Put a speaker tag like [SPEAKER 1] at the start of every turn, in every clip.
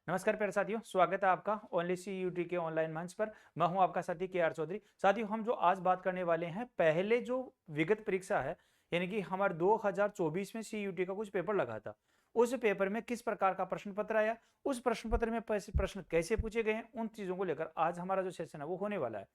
[SPEAKER 1] नमस्कार प्यारे साथियों, स्वागत है आपका ओनली सी यूटी के ऑनलाइन मंच पर। मैं हूं आपका साथी के आर चौधरी। साथियों, हम जो आज बात करने वाले हैं, पहले जो विगत परीक्षा है, यानी कि हमारे 2024 में सी यूटी का कुछ पेपर लगा था, उस पेपर में किस प्रकार का प्रश्न पत्र आया, उस प्रश्न पत्र में प्रश्न कैसे पूछे गए हैं, उन चीजों को लेकर आज हमारा जो सेशन है वो होने वाला है।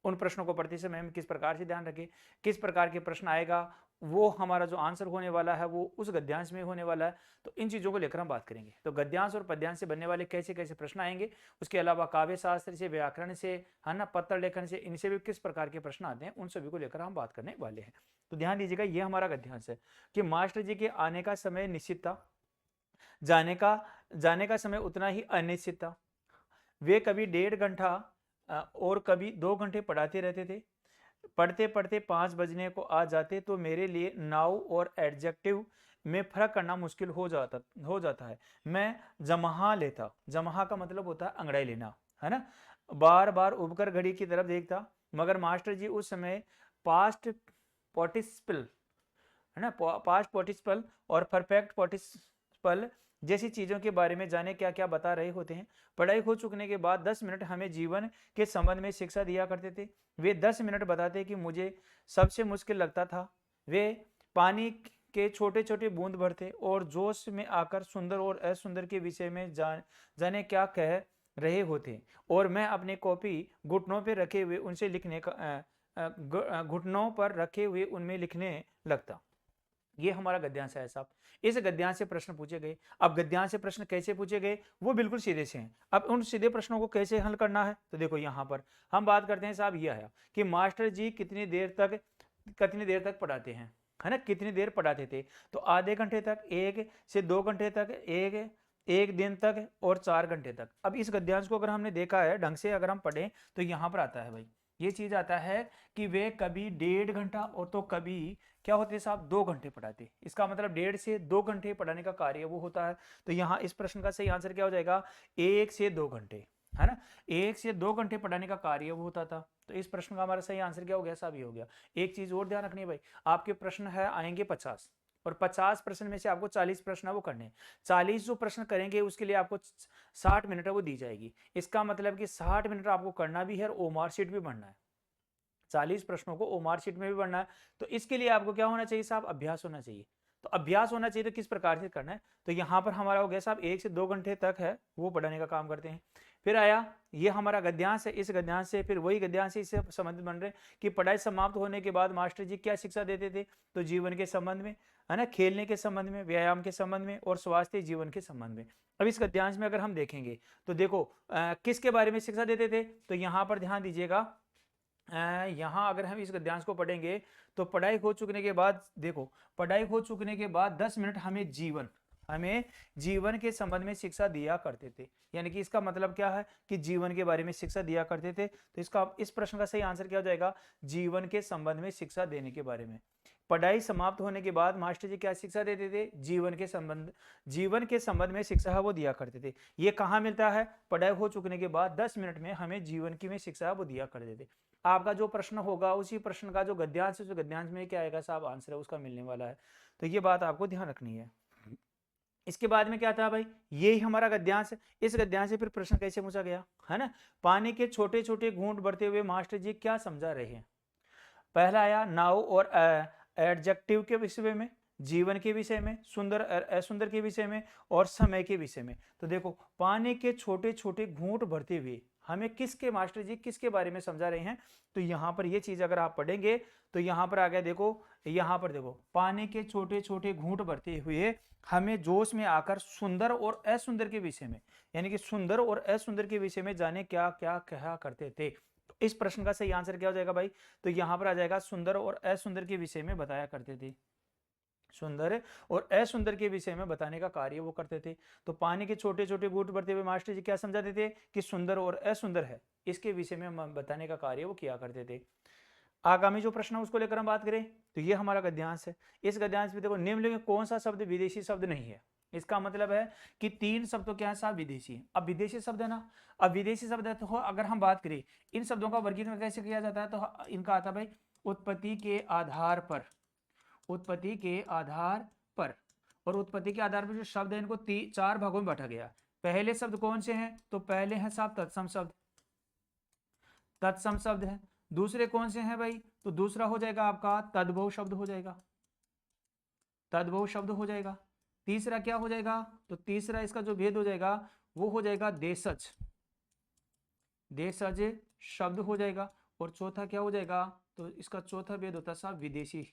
[SPEAKER 1] उन प्रश्नों को पढ़ते समय हम किस प्रकार से ध्यान रखें, किस प्रकार के प्रश्न आएगा, वो हमारा जो आंसर होने वाला है वो उस गद्यांश में होने वाला है। तो इन चीजों को लेकर हम बात करेंगे। तो गद्यांश और पद्यांश से बनने वाले कैसे कैसे प्रश्न आएंगे, उसके अलावा काव्य शास्त्र से, व्याकरण से, है ना, पत्र लेखन से, इनसे भी किस प्रकार के प्रश्न आते हैं, उन सभी को लेकर हम बात करने वाले हैं। तो ध्यान दीजिएगा, ये हमारा गद्यांश है कि मास्टर जी के आने का समय निश्चित था, जाने का समय उतना ही अनिश्चित था। वे कभी 1.5 घंटा और कभी 2 घंटे पढ़ाते रहते थे। पढ़ते पढ़ते 5 बजने को आ जाते तो मेरे लिए नाउ और एडजेक्टिव में फर्क करना मुश्किल हो जाता है। मैं जमहा लेता, जमहा का मतलब होता है अंगड़ाई लेना, है ना। बार बार उबकर घड़ी की तरफ देखता, मगर मास्टर जी उस समय पास्ट पार्टिसिपल, है ना, पास्ट पार्टिसिपल और परफेक्ट पार्टिसिपल जैसी चीजों के बारे में जाने क्या क्या बता रहे होते हैं। पढ़ाई हो चुकने के बाद 10 मिनट हमें जीवन के संबंध में शिक्षा दिया करते थे। वे 10 मिनट बताते कि मुझे सबसे मुश्किल लगता था। वे पानी के छोटे छोटे बूंद भरते और जोश में आकर सुंदर और असुंदर के विषय में जाने क्या कह रहे होते, और मैं अपने कॉपी घुटनों पर रखे हुए उनसे लिखने का घुटनों पर रखे हुए उनमें लिखने लगता। ये हमारा गद्यांश है साहब। इस गद्यांश से प्रश्न पूछे गए। अब गद्यांश से प्रश्न कैसे पूछे गए, वो बिल्कुल सीधे से हैं। अब उन सीधे प्रश्नों को कैसे हल करना है, तो देखो यहाँ पर हम बात करते हैं साहब, यह है कि मास्टर जी कितनी देर तक पढ़ाते हैं, है ना, कितनी देर पढ़ाते थे। तो आधे घंटे तक, 1 से 2 घंटे तक, एक एक दिन तक, और 4 घंटे तक। अब इस गद्यांश को अगर हमने देखा है ढंग से, अगर हम पढ़ें तो यहाँ पर आता है भाई, ये चीज आता है कि वे कभी 1.5 घंटा और तो कभी क्या होते हैं साहब, 2 घंटे पढ़ाते। इसका मतलब 1.5 से 2 घंटे पढ़ाने का कार्य वो होता है। तो यहाँ इस प्रश्न का सही आंसर क्या हो जाएगा, 1 से 2 घंटे, है ना। 1 से 2 घंटे पढ़ाने का कार्य वो होता था। तो इस प्रश्न का हमारा सही आंसर क्या हो गया साहब, ये हो गया। एक चीज और ध्यान रखनी है भाई, आपके प्रश्न है आएंगे 50, और 50 प्रश्न में से आपको 40 प्रश्न है वो करने। 40 जो प्रश्न करेंगे उसके लिए आपको 60 मिनट है वो दी जाएगी। इसका मतलब कि 60 मिनट आपको करना भी है और ओमार शीट भी बनना है। 40 प्रश्नों को ओमार शीट में भी बनना है। तो इसके लिए आपको क्या होना चाहिए साहब, अभ्यास होना चाहिए। तो अभ्यास होना चाहिए, तो किस प्रकार से करना है, तो यहाँ पर हमारा हो गया साहब 1 से 2 घंटे तक है वो पढ़ाने का काम करते हैं। फिर आया ये हमारा गद्यांश है। इस गद्यांश से फिर वही गद्यांश इससे संबंधित बन रहे कि पढ़ाई समाप्त होने के बाद मास्टर जी क्या शिक्षा देते थे, तो जीवन के संबंध में, है ना, खेलने के संबंध में, व्यायाम के संबंध में और स्वास्थ्य जीवन के संबंध में। अब इस गद्यांश में अगर हम देखेंगे तो देखो किसके बारे में शिक्षा देते थे, तो यहाँ पर ध्यान दीजिएगा। यहाँ अगर हम इस गद्यांश को पढ़ेंगे तो पढ़ाई हो चुकने के बाद, देखो पढ़ाई हो चुकने के बाद 10 मिनट हमें जीवन के संबंध में शिक्षा दिया करते थे। यानी कि इसका मतलब क्या है कि जीवन के बारे में शिक्षा दिया करते थे। तो इसका इस प्रश्न का सही आंसर क्या हो जाएगा, जीवन के संबंध में शिक्षा देने के बारे में। पढ़ाई समाप्त होने के बाद मास्टर जी क्या शिक्षा देते थे, जीवन के संबंध में शिक्षा है वो दिया करते थे। ये कहाँ मिलता है, पढ़ाई हो चुकने के बाद 10 मिनट में हमें जीवन की में शिक्षा है वो दिया करते थे। आपका जो प्रश्न होगा उसी प्रश्न का जो गद्यांश है, जो गद्यांश में क्या आएगा साहब आंसर है उसका मिलने वाला है। तो ये बात आपको ध्यान रखनी है। इसके बाद में क्या था भाई, ये ही हमारा गद्यांश है। इस गद्यांश से फिर प्रश्न कैसे पूछा गया, है ना। पानी के छोटे छोटे घूंट भरते हुए मास्टर जी क्या समझा रहे हैं। पहला आया नाउ और एडजेक्टिव के विषय में, जीवन के विषय में, सुंदर असुंदर के विषय में, और समय के विषय में। तो देखो पानी के छोटे छोटे घूंट भरते हुए हमें किसके मास्टर जी किसके बारे में समझा रहे हैं। तो यहाँ पर ये चीज अगर आप पढ़ेंगे तो यहाँ पर आ गया, देखो यहाँ पर देखो, पानी के छोटे छोटे घूंट भरते हुए हमें जोश में आकर सुंदर और असुंदर के विषय में, यानी कि सुंदर और असुंदर के विषय में जाने क्या क्या कहा करते थे। तो इस प्रश्न का सही आंसर क्या हो जाएगा भाई, तो यहाँ पर आ जाएगा सुंदर और असुंदर के विषय में बताया करते थे। सुंदर और असुंदर के विषय में बताने का कार्य वो करते थे। तो पानी के छोटे छोटे घूंट भरते हुए मास्टर जी क्या समझाते थे कि सुंदर और असुंदर है, इसके विषय में बताने का कार्य वो किया करते थे। आगामी जो प्रश्न है उसको लेकर हम बात करें तो ये हमारा गद्यांश है। इस गद्यांश में देखो निम्नलिखित में कौन सा शब्द विदेशी शब्द नहीं है। इसका मतलब है कि 3 शब्द तो क्या है साहब, विदेशी है। अब विदेशी शब्द है ना, अब विदेशी शब्द है तो अगर हम बात करें इन शब्दों का वर्गीकरण कैसे किया जाता है, तो इनका आता है भाई उत्पत्ति के आधार पर, उत्पत्ति के आधार पर। और उत्पत्ति के आधार पर जो शब्द है इनको 4 भागों में बांटा गया। पहले शब्द कौन से हैं? तो पहले हैं साहब तत्सम शब्द, तत्सम शब्द है। दूसरे कौन से हैं भाई? तो दूसरा हो जाएगा आपका तद्भव शब्द हो जाएगा, तद्भव शब्द हो जाएगा। तीसरा क्या हो जाएगा? तो तीसरा इसका जो भेद हो जाएगा वो हो जाएगा देशज, देशज शब्द हो जाएगा। और चौथा क्या हो जाएगा? तो इसका चौथा भेद होता है साहब विदेशी,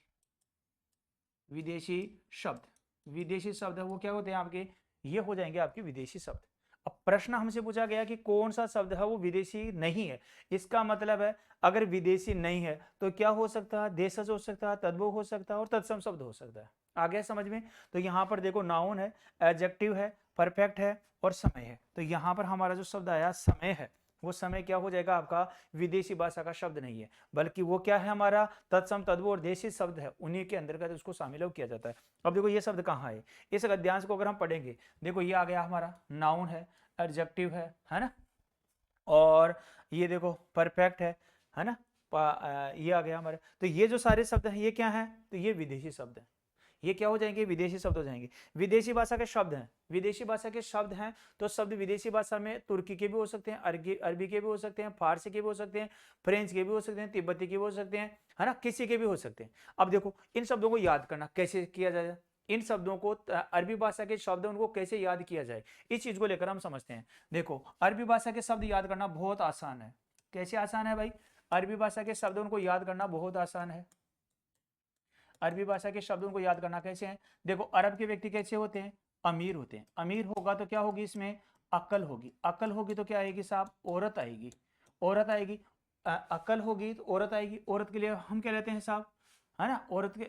[SPEAKER 1] विदेशी शब्द। विदेशी शब्द है वो क्या होते हैं आपके? ये हो जाएंगे आपके विदेशी शब्द। अब प्रश्न हमसे पूछा गया कि कौन सा शब्द है वो विदेशी नहीं है। इसका मतलब है अगर विदेशी नहीं है तो क्या हो सकता है? देशज हो सकता है, तद्भव हो सकता है और तत्सम शब्द हो सकता है। आ गया समझ में? तो यहाँ पर देखो नाउन है, एडजेक्टिव है, परफेक्ट है और समय है। तो यहाँ पर हमारा जो शब्द आया समय है, वो समय क्या हो जाएगा आपका? विदेशी भाषा का शब्द नहीं है, बल्कि वो क्या है हमारा? तत्सम, तद्भव और देशी शब्द है, उन्हीं के अंतर्गत उसको शामिल किया जाता है। अब देखो ये शब्द कहाँ है? इस गद्यांश को अगर हम पढ़ेंगे, देखो ये आ गया हमारा नाउन है, एडजेक्टिव है ना, और ये देखो परफेक्ट है ना, ये आ गया हमारे। तो ये जो सारे शब्द हैं ये क्या है? तो ये विदेशी शब्द हैं। ये क्या हो जाएंगे? विदेशी शब्द हो जाएंगे। विदेशी भाषा के शब्द हैं, विदेशी भाषा के शब्द हैं, तो शब्द विदेशी भाषा में तुर्की के भी हो सकते हैं, अरबी के भी हो सकते हैं, फारसी के भी हो सकते हैं, फ्रेंच के भी हो सकते हैं, तिब्बती के भी हो सकते हैं, है ना, किसी के भी हो सकते हैं। अब देखो इन शब्दों को याद करना कैसे किया जाए, इन शब्दों को अरबी भाषा के शब्द उनको कैसे याद किया जाए, इस चीज को लेकर हम समझते हैं। देखो अरबी भाषा के शब्द याद करना बहुत आसान है। कैसे आसान है भाई? अरबी भाषा के शब्द उनको याद करना बहुत आसान है। अरबी भाषा के शब्दों को याद करना कैसे है? देखो अरब के व्यक्ति कैसे होते हैं? अमीर होते हैं। अमीर होगा तो क्या होगी इसमें? अकल होगी। अकल होगी तो क्या आएगी साहब? औरत आएगी। औरत आएगी। अकल होगी तो औरत आएगी। औरत के लिए हम क्या लेते हैं साहब? है ना, औरत के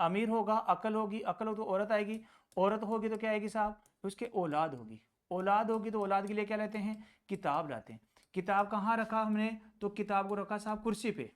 [SPEAKER 1] अमीर होगा, अकल होगी, अकल होगी तो औरत आएगी। औरत होगी तो क्या आएगी साहब? उसके औलाद होगी। औलाद होगी तो औलाद के लिए क्या लेते हैं? किताब लाते हैं। किताब कहाँ रखा हमने? तो किताब को रखा साहब कुर्सी पे।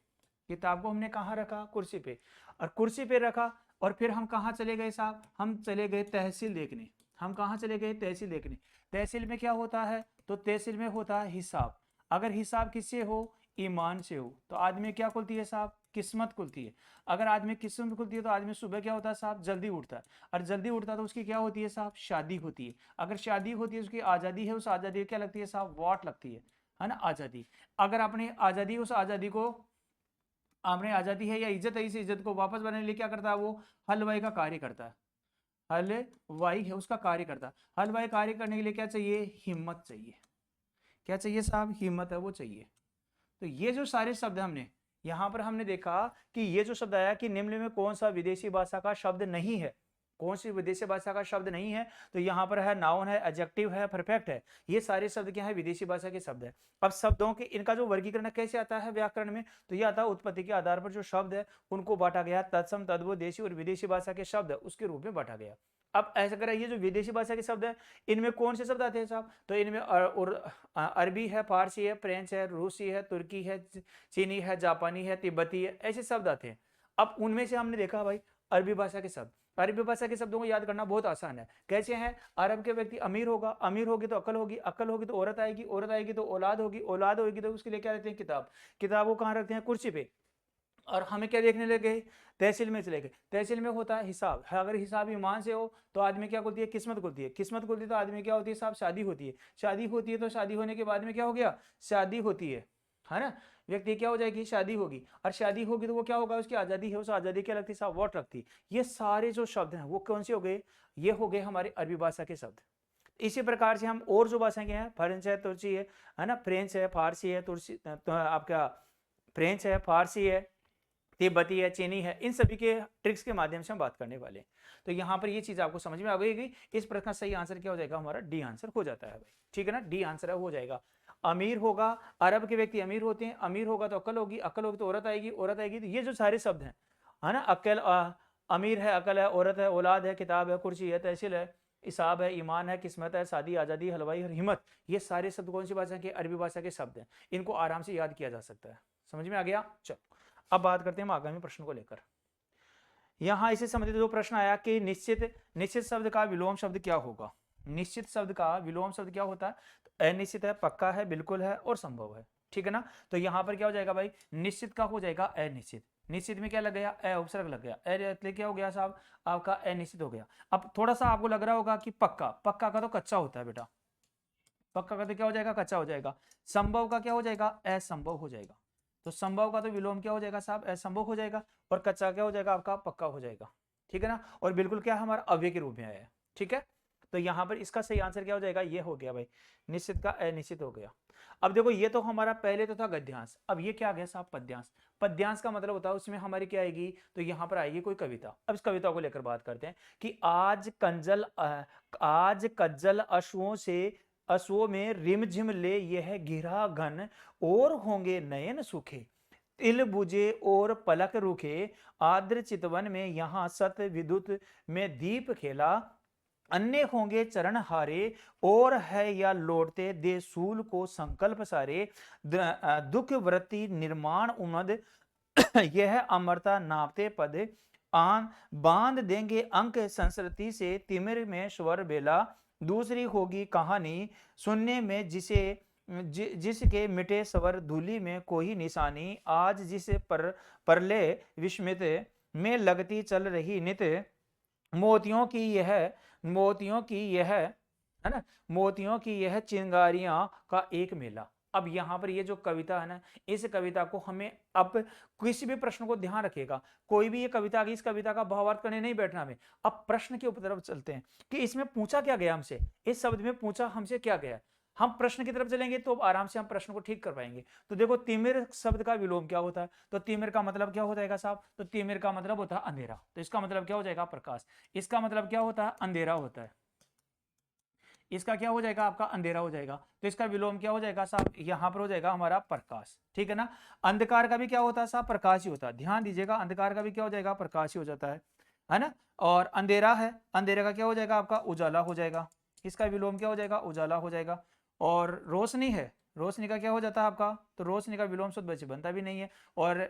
[SPEAKER 1] किताब को हमने कहाँ रखा? कुर्सी पे। और कुर्सी पे रखा और फिर हम कहाँ चले गए साहब? हम चले गए तहसील देखने। हम कहाँ चले गए? तहसील देखने। तहसील में क्या होता है? तो तहसील में होता है हिसाब। अगर हिसाब किससे हो? ईमान से हो तो आदमी क्या खुलती है साहब? किस्मत खुलती है। अगर आदमी किस्मत खुलती है तो आदमी सुबह क्या होता है साहब? जल्दी उठता है। और जल्दी उठता है तो उसकी क्या होती है साहब? शादी होती है। अगर शादी होती है उसकी आज़ादी है, उस आज़ादी क्या लगती है साहब? वोट लगती है ना, आज़ादी। अगर आपने आज़ादी, उस आज़ादी को आपने आज़ादी है या इज्जत है, इस इज्जत को वापस बनाने के लिए क्या करता है? वो हलवाई का कार्य करता है। हलवाई है उसका कार्य करता है। हलवाई कार्य करने के लिए क्या चाहिए? हिम्मत चाहिए। क्या चाहिए साहब? हिम्मत है वो चाहिए। तो ये जो सारे शब्द हमने यहाँ पर हमने देखा कि ये जो शब्द आया कि निम्न में कौन सा विदेशी भाषा का शब्द नहीं है, कौन सी विदेशी भाषा का शब्द नहीं है? तो यहाँ पर है नाउन है, एडजेक्टिव है, परफेक्ट है। ये सारे शब्द क्या है? विदेशी भाषा के शब्द है। अब शब्दों के इनका जो वर्गीकरण कैसे आता है व्याकरण में? तो ये आता है उत्पत्ति के आधार पर जो शब्द है उनको बांटा गया, तत्सम, तद्भव, देशी और विदेशी भाषा के शब्द उसके रूप में बांटा गया। अब ऐसा करें, ये जो विदेशी भाषा के शब्द है इनमें कौन से शब्द आते हैं साहब? तो इनमें अरबी है, फारसी है, फ्रेंच है, रूसी है, तुर्की है, चीनी है, जापानी है, तिब्बती है, ऐसे शब्द आते हैं। अब उनमें से हमने देखा भाई अरबी भाषा के शब्द। अरबी भाषा के शब्दों को याद करना बहुत आसान है। कैसे हैं? अरब के व्यक्ति अमीर होगा, अमीर होगी तो अकल होगी, अकल होगी तो औरत आएगी, औरत आएगी तो औलाद होगी, औलाद होगी तो उसके लिए क्या रहते हैं? किताब। किताब को कहाँ रखते हैं? कुर्सी पे। और हमें क्या देखने लगे? तहसील में चले गए। तहसील में होता है हिसाब। अगर हिसाब ईमान से हो तो आदमी क्या खुलती है? किस्मत खुलती है। किस्मत खुलती है तो आदमी क्या होती है साहब? शादी होती है। शादी होती है तो शादी होने के बाद में क्या हो गया? शादी होती है ना, व्यक्ति क्या हो जाएगी? शादी होगी। और शादी होगी तो वो क्या होगा? उसकी आज़ादी है, उस आज़ादी क्या लगती है साहब? वोट लगती है। ये सारे जो शब्द हैं वो कौन से हो गए? ये हो गए हमारे अरबी भाषा के शब्द। इसी प्रकार से हम और जो भाषाएं हैं, फ्रेंच है, तुर्की है ना, फ्रेंच है, फारसी है, तुर्की तो आपका फ्रेंच है, फारसी है, तिब्बती है, चीनी है, इन सभी के ट्रिक्स के माध्यम से हम बात करने वाले हैं। तो यहाँ पर ये चीज आपको समझ में आ गई। इस प्रश्न का सही आंसर क्या हो जाएगा? हमारा डी आंसर हो जाता है भाई, ठीक है ना, डी आंसर हो जाएगा। अमीर होगा, अरब के व्यक्ति अमीर होते हैं, अमीर होगा तो अकल होगी, अकल होगी तो औरत आएगी, औरत आएगी तो ये जो सारे शब्द हैं, है ना, अकल, अमीर है, अकल है, औरत है, औलाद है, किताब है, कुर्सी है, तहसील है, हिसाब है, ईमान है, किस्मत है, शादी, आज़ादी, हलवाई और हिम्मत, ये सारे शब्द कौन सी भाषा के? अरबी भाषा के शब्द हैं। इनको आराम से याद किया जा सकता है। समझ में आ गया? चलो अब बात करते हैं हम आगामी प्रश्न को लेकर। यहाँ इसे संबंधित जो प्रश्न आया कि निश्चित निश्चित शब्द का विलोम शब्द क्या होगा? निश्चित शब्द का विलोम शब्द क्या होता है? तो अनिश्चित है, पक्का है, बिल्कुल है और संभव है, ठीक है ना। तो यहाँ पर क्या हो जाएगा भाई? निश्चित का हो जाएगा अनिश्चित, निश्चित में क्या लग गया, ए उपसर्ग लग गया, ए क्या हो गया साहब आपका अनिश्चित हो गया। अब थोड़ा सा आपको लग रहा होगा कि पक्का, पक्का का तो कच्चा होता है बेटा, पक्का का तो क्या हो जाएगा, कच्चा हो जाएगा। संभव का क्या हो जाएगा, असंभव हो जाएगा। तो संभव का तो विलोम क्या हो जाएगा साहब, असंभव हो जाएगा, और कच्चा क्या हो जाएगा आपका, पक्का हो जाएगा। ठीक है ना, और बिल्कुल क्या हमारा अव्यय के रूप में आया है। ठीक है, तो यहां पर इसका सही आंसर क्या हो जाएगा, ये हो गया भाई, निश्चित का अनिश्चित हो गया। अब देखो ये तो हमारा पहले तो था गद्यांश, अब ये क्या आ गया साहब, पद्यांश। पद्यांश का मतलब होता है उसमें हमारी क्या आएगी, तो यहां पर आएगी कोई कविता। अब इस कविता को लेकर बात करते हैं कि आज कज्जल अश्वों में रिमझिम ले यह घिरा घन, और होंगे नयन सुखे, तिल बुझे और पलक रुखे, आर्द्र चितवन में यहाँ सत विद्युत में दीप खेला, अन्य होंगे चरण हारे, और है या लौटते दे सूल को संकल्प सारे, दुख वृत्ति निर्माण उमद, यह अमरता नापते पद, आन बांध देंगे अंक संस्कृति से, तिमिर में स्वर बेला, दूसरी होगी कहानी सुनने में जिसके मिटे स्वर धूलि में कोई निशानी, आज जिस परले विस्मित में लगती चल रही नित, मोतियों की यह है ना, मोतियों की यह चिंगारियां का एक मेला। अब यहाँ पर ये जो कविता है ना, इस कविता को हमें अब किसी भी प्रश्न को ध्यान रखिएगा, कोई भी ये कविता की, इस कविता का भावार्थ करने नहीं बैठना हमें। अब प्रश्न के ऊपर तरफ चलते हैं कि इसमें पूछा क्या गया हमसे, इस शब्द में पूछा हमसे क्या गया। हम प्रश्न की तरफ चलेंगे तो आराम से हम प्रश्न को ठीक कर पाएंगे। तो देखो तिमिर शब्द का विलोम क्या होता है, तो तिमिर का मतलब क्या हो जाएगा साहब, तो तिमिर का मतलब होता है अंधेरा, तो इसका मतलब क्या हो जाएगा, प्रकाश। इसका मतलब क्या होता है, अंधेरा होता है, इसका क्या हो जाएगा आपका, अंधेरा हो जाएगा। तो इसका विलोम क्या हो जाएगा साहब, यहां पर हो जाएगा हमारा प्रकाश। ठीक है ना, अंधकार का भी क्या होता है साहब, प्रकाश ही होता है। ध्यान दीजिएगा, अंधकार का भी क्या हो जाएगा, प्रकाश ही हो जाता है ना। और अंधेरा है, अंधेरे का क्या हो जाएगा आपका, उजाला हो जाएगा। इसका विलोम क्या हो जाएगा, उजाला हो जाएगा। और रोशनी है, रोशनी का क्या हो जाता है आपका, तो रोशनी का विलोम शुद्ध बच्चे बनता भी नहीं है। और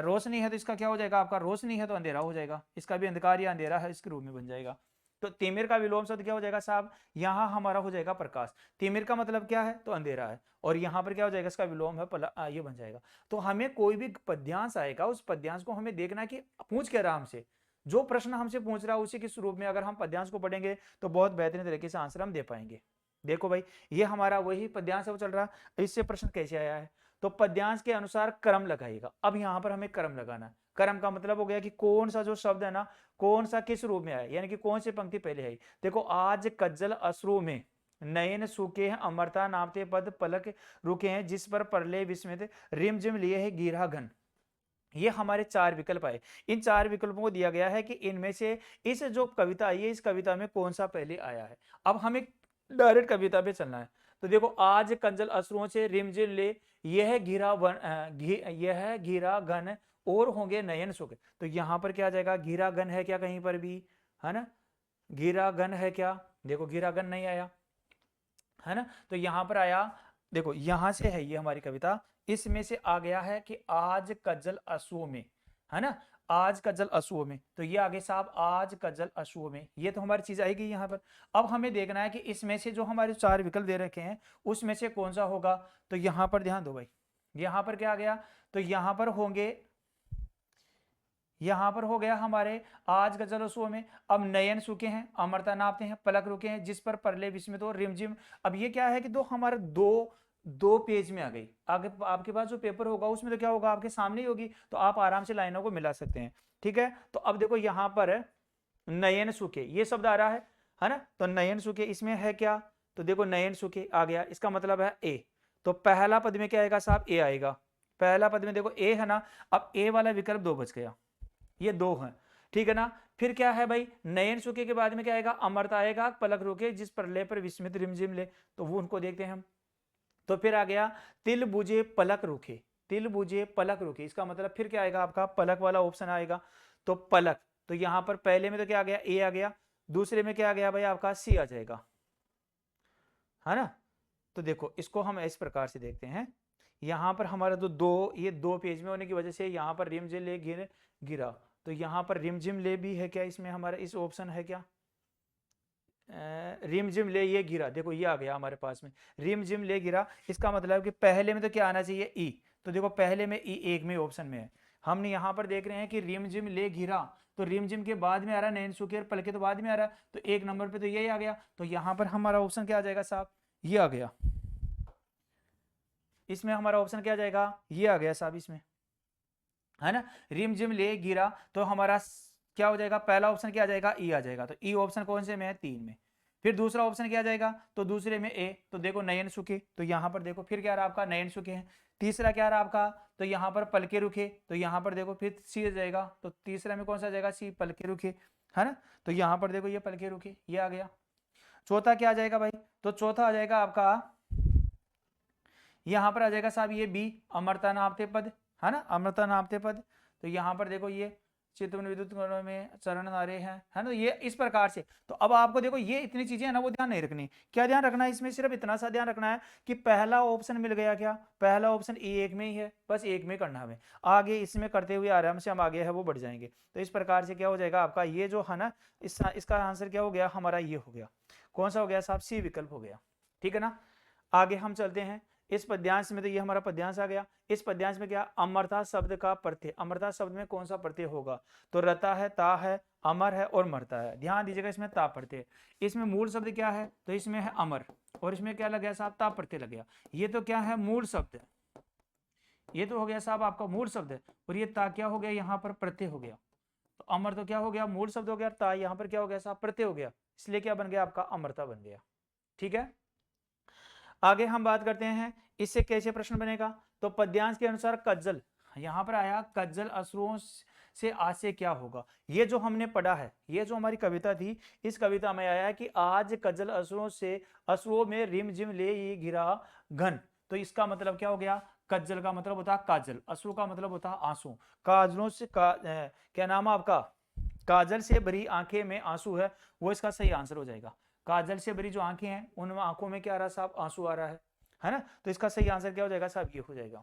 [SPEAKER 1] रोशनी है तो इसका क्या हो जाएगा आपका, रोशनी है तो अंधेरा हो जाएगा, इसका भी अंधकार या अंधेरा है इसके रूप में बन जाएगा। तो तिमिर का विलोम शब्द क्या हो जाएगा साहब, यहां हमारा हो जाएगा प्रकाश। तिमिर का मतलब क्या है, तो अंधेरा है, और यहां पर क्या हो जाएगा, इसका विलोम है ये बन जाएगा। तो हमें कोई भी पद्यांश आएगा, उस पद्यांश को हमें देखना है कि पूछ के आराम से, जो प्रश्न हमसे पूछ रहा है उसी के स्वरूप में अगर हम पद्यांश को पढ़ेंगे तो बहुत बेहतरीन तरीके से आंसर हम दे पाएंगे। देखो भाई, ये हमारा वही पद्यांश है वो चल रहा है, इससे प्रश्न कैसे आया है, तो पद्यांश के अनुसार क्रम लगाएगा। अब यहां पर हमें क्रम लगाना है। क्रम का मतलब हो गया कि कौन सा जो शब्द है ना, कौन सा किस रूप में आया, यानी कि कौन सी पंक्ति पहले आई। देखो, आज कज्जल अश्रु में नयन सूखे हैं, अमरता नामते पद पलक रुके हैं, जिस पर परले विस्मित रिमझिम लिए है गिरा घन। ये हमारे चार विकल्प आए। इन चार विकल्पों को दिया गया है कि इनमें से इस जो कविता आई है, इस कविता में कौन सा पहले आया है। अब हमें डायरेक्ट कविता पे चलना है। तो देखो, आज कंजल अश्रुओं से रिमझिम ले यह यह घिरा घन, और होंगे नयन सुख। तो यहां पर क्या आ जाएगा, घिरा घन है क्या कहीं पर भी, है ना, घिरा घन है क्या, देखो घिरा घन नहीं आया, है ना। तो यहां पर आया, देखो यहां से है ये हमारी कविता, इसमें से आ गया है कि आज कज्जल अश्वों में, है ना, आज कज्जल अश्वों में। तो ये आगे साहब, आज कज्जल अश्वों में, ये तो हमारी चीज आएगी यहाँ पर। अब हमें देखना है कि इसमें से जो हमारे चार विकल्प दे रखे हैं उसमें से कौन सा होगा। तो यहां पर ध्यान दो भाई, यहां पर क्या आ गया, तो यहां पर होंगे, यहां पर हो गया हमारे आज गजल अश्वों में। अब नयन सूखे हैं, अमरता नापते हैं, पलक रुके हैं, जिस पर परले विस्मित हो रिमझिम। अब ये क्या है कि दो हमारे दो पेज में आ गई। आगे आपके पास जो पेपर होगा उसमें तो क्या होगा, आपके सामने ही होगी, तो आप आराम से लाइनों को मिला सकते हैं। ठीक है, तो अब देखो यहां पर नयन सूखे ये शब्द आ रहा है ना, तो नयन सूखे इसमें है क्या, तो देखो नयन सूखे आ गया, इसका मतलब है ए। तो पहला पद में क्या आएगा साहब, ए आएगा। पहला पद में देखो ए है ना, अब ए वाला विकल्प दो बच गया, ये दो हैं। ठीक है ना, फिर क्या है भाई, नयन सूखे के बाद में क्या आएगा, अमरता आएगा, पलक रुके जिस पर ले पर विस्मित रिमझिम ले, तो वो उनको देखते हैं हम। तो फिर आ गया तिल बुझे पलक रुके, तिल बुझे पलक रुके, इसका मतलब फिर क्या आएगा आपका, पलक वाला ऑप्शन आएगा। तो पलक, तो यहां पर पहले में तो क्या आ गया, ए आ गया, दूसरे में क्या आ गया भाई आपका, सी आ जाएगा, है ना। तो देखो इसको हम इस प्रकार से देखते हैं, यहां पर हमारा तो ये दो पेज में होने की वजह से यहां पर रिमझिम ले गिरा, तो यहां पर रिमझिम ले भी है क्या, इसमें हमारा इस ऑप्शन है क्या, रिमझिम ले ये गिरा, देखो ये आ गया हमारे पास में, रिमझिम ले गिरा। इसका मतलब कि पहले में तो क्या आना चाहिए, ई, तो देखो पहले में ई एक में ऑप्शन में है, हमने यहाँ पर देख रहे हैं कि रिम जिम ले घिरा, तो रिम जिम के बाद में आ रहा है नयन सुखी और पलके तो बाद में आ रहा है, तो एक नंबर पे तो यही आ गया। तो यहाँ पर हमारा ऑप्शन क्या आ जाएगा साहब, ये आ गया। इसमें हमारा ऑप्शन क्या आ जाएगा, ये आ गया साहब इसमें, है ना। रिम जिम ले गिरा, तो हमारा क्या हो जाएगा, पहला ऑप्शन क्या आ जाएगा, ई आ जाएगा। तो ई ऑप्शन कौन से में है, 3 में। फिर दूसरा ऑप्शन क्या आ जाएगा, तो दूसरे में ए, तो देखो नयन सुखे, तो यहाँ पर देखो फिर क्या रहा आपका, नयन सुखे हैं। तीसरा क्या रहा आपका, तो यहाँ पर पलके रुखे, तो यहाँ पर देखो फिर सी आ जाएगा, तो तीसरा में कौन सा आ जाएगा, सी, पलके रुखे, है ना। तो यहाँ पर देखो ये पलके रुखे, ये आ गया। चौथा क्या आ जाएगा भाई, तो चौथा आ जाएगा आपका, यहाँ पर आ जाएगा साहब ये बी, अमरता नामते पद, है ना, अमरता नामते पद। तो यहाँ पर देखो ये चित्तवन विद्युत कणों में चरण नारे हैं, है ना, ये इस प्रकार से। तो अब आपको देखो ये इतनी चीजें है ना, वो ध्यान नहीं रखनी। क्या ध्यान रखना है इसमें, सिर्फ इतना सा ध्यान रखना है कि पहला ऑप्शन मिल गया, क्या पहला ऑप्शन ए एक में ही है, बस एक में करना हमें, आगे इसमें करते हुए आराम से हम आगे है वो बढ़ जाएंगे। तो इस प्रकार से क्या हो जाएगा आपका, ये जो है ना, इसका आंसर क्या हो गया हमारा, ये हो गया, कौन सा हो गया साहब, सी विकल्प हो गया। ठीक है ना। आगे हम चलते हैं इस पद्यांश में, तो ये हमारा पद्यांश आ गया। इस पद्यांश में क्या, अमरता शब्द का प्रत्यय, अमरता शब्द में कौन सा प्रत्यय होगा, तो रता है, ता है, अमर है और मरता है। ध्यान दीजिएगा इसमें ता प्रत्यय, इसमें मूल शब्द क्या है, तो इसमें है अमर, और इसमें क्या लग गया साहब, ता प्रत्यय लग गया। ये तो क्या है, मूल शब्द है, ये तो हो गया साहब आपका मूल शब्द है, और ये ता क्या हो गया, यहाँ पर प्रत्यय हो गया। तो अमर तो क्या हो गया, मूल शब्द हो गया, ता यहाँ पर क्या हो गया साहब, प्रत्यय हो गया, इसलिए क्या बन गया आपका, अमरता बन गया। ठीक है। आगे हम बात करते हैं इससे कैसे प्रश्न बनेगा, तो पद्यांश के अनुसार कज्जल, यहां पर आया कज्जल अश्रुओं से आज से क्या होगा। ये जो हमने पढ़ा है, ये जो हमारी कविता थी, इस कविता में आया है कि आज कज्जल अश्रुओं से, अश्रुओं में रिम जिम ले ये गिरा घन। तो इसका मतलब क्या हो गया, कज्जल का मतलब होता है काजल, अश्रु का मतलब होता है आंसू, काजलों से क्या नाम है आपका, काजल से भरी आंखें में आंसू है, वो इसका सही आंसर हो जाएगा। काजल से भरी जो आंखें हैं, उन आंखों में क्या आ रहा है साहब, आंसू आ रहा है ना। तो इसका सही आंसर क्या हो जाएगा साहब, ये हो जाएगा।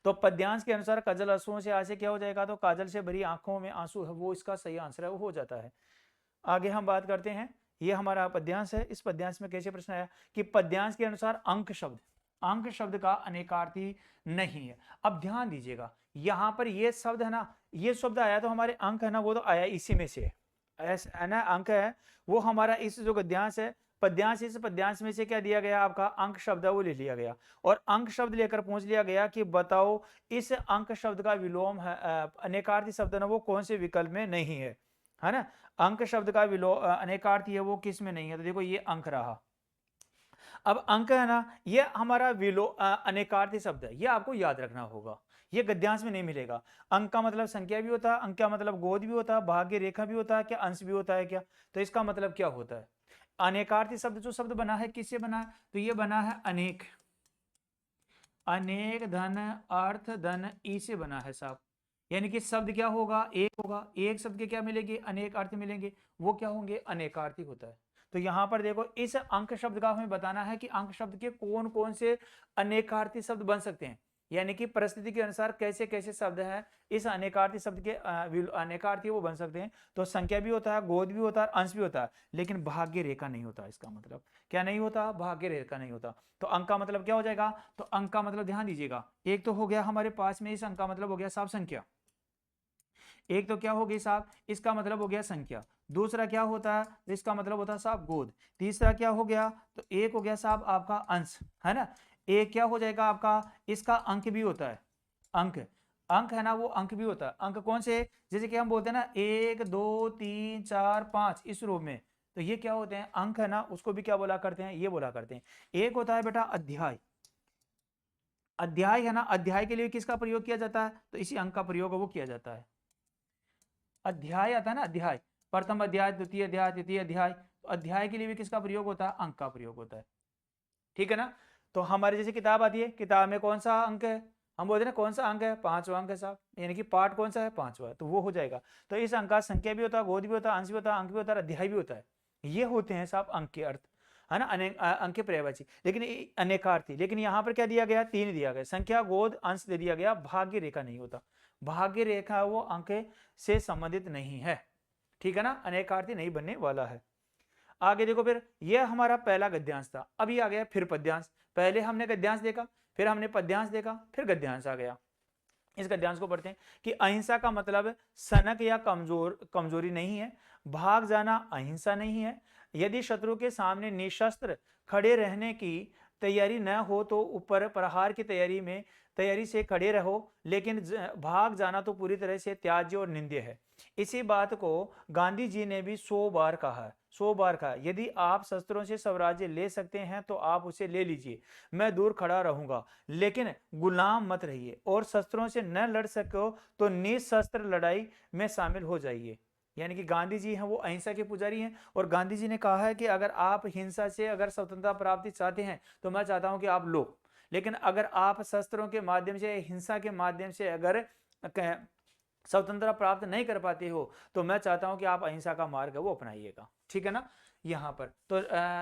[SPEAKER 1] तो पद्यांश के अनुसार काजल आंसुओं से आसे क्या हो जाएगा, तो काजल से भरी आंखों में आंसू है, वो इसका सही आंसर है, वो हो जाता है। आगे हम बात करते हैं, ये हमारा पद्यांश है। इस पद्यांश में कैसे प्रश्न आया कि पद्यांश के अनुसार अंक शब्द, अंक शब्द का अनेकार्थी नहीं है। अब ध्यान दीजिएगा, यहां पर ये शब्द है ना, ये शब्द आया तो हमारे अंक है ना, वो तो आया इसी में से, है ना, अंक है वो हमारा, इस जो गद्यांश है पद्यांश, इस पद्यांश में से क्या दिया गया आपका, अंक शब्द है वो ले लिया गया, और अंक शब्द लेकर पूछ लिया गया कि बताओ इस अंक शब्द का विलोम है, अनेकार्थी शब्द ना वो कौन से विकल्प में नहीं है ना। अंक शब्द का विलोम अनेकार्थी है वो किस में नहीं है, तो देखो ये अंक रहा। अब अंक है ना, ये हमारा अनेकार्थी शब्द है, ये आपको याद रखना होगा, ये गद्यांश में नहीं मिलेगा। अंक का मतलब संख्या भी होता है, अंक का मतलब गोद भी होता है, भाग्य रेखा भी होता है, क्या अंश भी होता है क्या, तो इसका मतलब क्या होता है, अनेकार्थी शब्द जो शब्द बना है किससे बना है, तो ये बना है अनेक, अनेक धन अर्थ धन ई से बना है साहब। यानी कि शब्द क्या होगा, एक होगा, एक शब्द के क्या मिलेंगे, अनेक अर्थ मिलेंगे, वो क्या होंगे, अनेकार्थी होता है। तो यहां पर देखो इस अंक शब्द का हमें बताना है कि अंक शब्द के कौन कौन से अनेकार्थी शब्द बन सकते हैं, यानी कि परिस्थिति के अनुसार कैसे कैसे शब्द है इस अनेकार्थी शब्द के अनेकार्थी वो बन सकते हैं। तो संख्या भी होता है, गोद भी होता है, अंश भी होता है, लेकिन भाग्य रेखा नहीं होता। इसका मतलब क्या नहीं होता, भाग्य रेखा नहीं होता। तो अंक का मतलब क्या हो जाएगा, तो अंक का मतलब ध्यान दीजिएगा, एक तो हो गया हमारे पास में इस अंक का मतलब हो गया साहब संख्या, एक तो क्या हो गई साहब, इसका मतलब हो गया संख्या, दूसरा क्या होता है, तो इसका मतलब होता है साहब गोद, तीसरा क्या हो गया, तो एक हो गया साहब आपका अंश, है ना। एक क्या हो जाएगा आपका, इसका अंक भी होता है, अंक, अंक है ना वो अंक भी होता है। अंक कौन से, जैसे कि हम बोलते हैं ना 1 2 3 4 5 इस रूप में, तो ये क्या होते हैं अंक है ना, उसको भी क्या बोला करते हैं, ये बोला करते हैं। एक होता है बेटा अध्याय, अध्याय है ना, अध्याय के लिए किसका प्रयोग किया जाता है, तो इसी अंक का प्रयोग वो किया जाता है। अध्याय आता है ना, अध्याय, प्रथम अध्याय, द्वितीय अध्याय, तृतीय अध्याय, तो अध्याय के लिए भी किसका प्रयोग होता है, अंक का प्रयोग होता है। ठीक है ना। तो हमारी जैसे किताब आती है, किताब में कौन सा अंक है, हम बोलते हैं ना कौन सा अंक है, 5वां अंक है साहब, यानी कि पार्ट कौन सा है, 5वां, तो वो हो जाएगा। तो इस अंक का संख्या भी होता है, गोद भी होता है, अंश भी होता है, अंक भी होता है, अध्याय भी होता है, ये होते हैं साहब अंक के अर्थ, है ना, अंक के पर्यायवाची। लेकिन अनेकार्थी, लेकिन यहाँ पर क्या दिया गया, 3 दिया गया, संख्या गोद अंश दे दिया गया, भाग्य रेखा नहीं होता, भाग्य रेखा वो अंक से संबंधित नहीं है। ठीक है ना, अनेकार्थी नहीं बनने वाला है। आगे देखो, फिर यह हमारा पहला गद्यांश था, अभी आ गया फिर पद्यांश। पहले हमने गद्यांश देखा, फिर हमने पद्यांश देखा, फिर गद्यांश आ गया। इस गद्यांश को पढ़ते हैं कि अहिंसा का मतलब सनक या कमजोरी नहीं है, भाग जाना अहिंसा नहीं है। यदि शत्रु के सामने निशस्त्र खड़े रहने की तैयारी न हो तो ऊपर प्रहार की तैयारी से खड़े रहो, लेकिन भाग जाना तो पूरी तरह से त्याज्य और निंद्य है। इसी बात को गांधी जी ने भी 100 बार कहा है, 100 बार कहा। यदि आप शस्त्रों से स्वराज्य ले सकते हैं तो आप उसे ले लीजिए, मैं दूर खड़ा रहूंगा, लेकिन गुलाम मत रहिए। और शस्त्रों से न लड़ सको तो निशस्त्र लड़ाई में शामिल हो जाइए। यानी कि गांधी जी हैं वो अहिंसा के पुजारी हैं, और गांधी जी ने कहा है कि अगर आप हिंसा से अगर स्वतंत्रता प्राप्ति चाहते हैं तो मैं चाहता हूं कि आप लो, लेकिन अगर आप शस्त्रों के माध्यम से, हिंसा के माध्यम से अगर स्वतंत्रता प्राप्त नहीं कर पाते हो तो मैं चाहता हूं कि आप अहिंसा का मार्ग है वो अपनाइएगा। ठीक है ना। यहाँ पर तो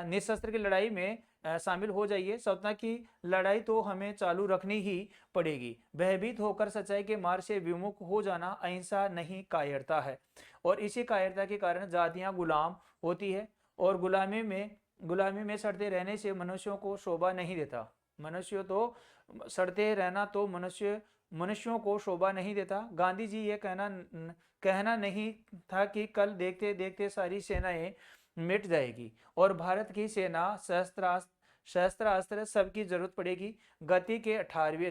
[SPEAKER 1] निशस्त्र की लड़ाई में शामिल हो जाइए। स्वतंत्रता की लड़ाई तो हमें चालू रखनी ही पड़ेगी। भयभीत होकर सच्चाई के मार्ग से विमुख हो जाना अहिंसा नहीं कायरता है, और इसी कायरता के कारण जातियां गुलाम होती है, और गुलामी में सड़ते रहने से मनुष्यों को शोभा नहीं देता। मनुष्य तो सड़ते रहना तो मनुष्यों को शोभा नहीं देता। गांधी जी ये कहना नहीं था कि कल देखते देखते सारी सेनाएं मिट जाएगी और भारत की सेना शस्त्र अस्त्र सबकी जरूरत पड़ेगी। गति के 18वें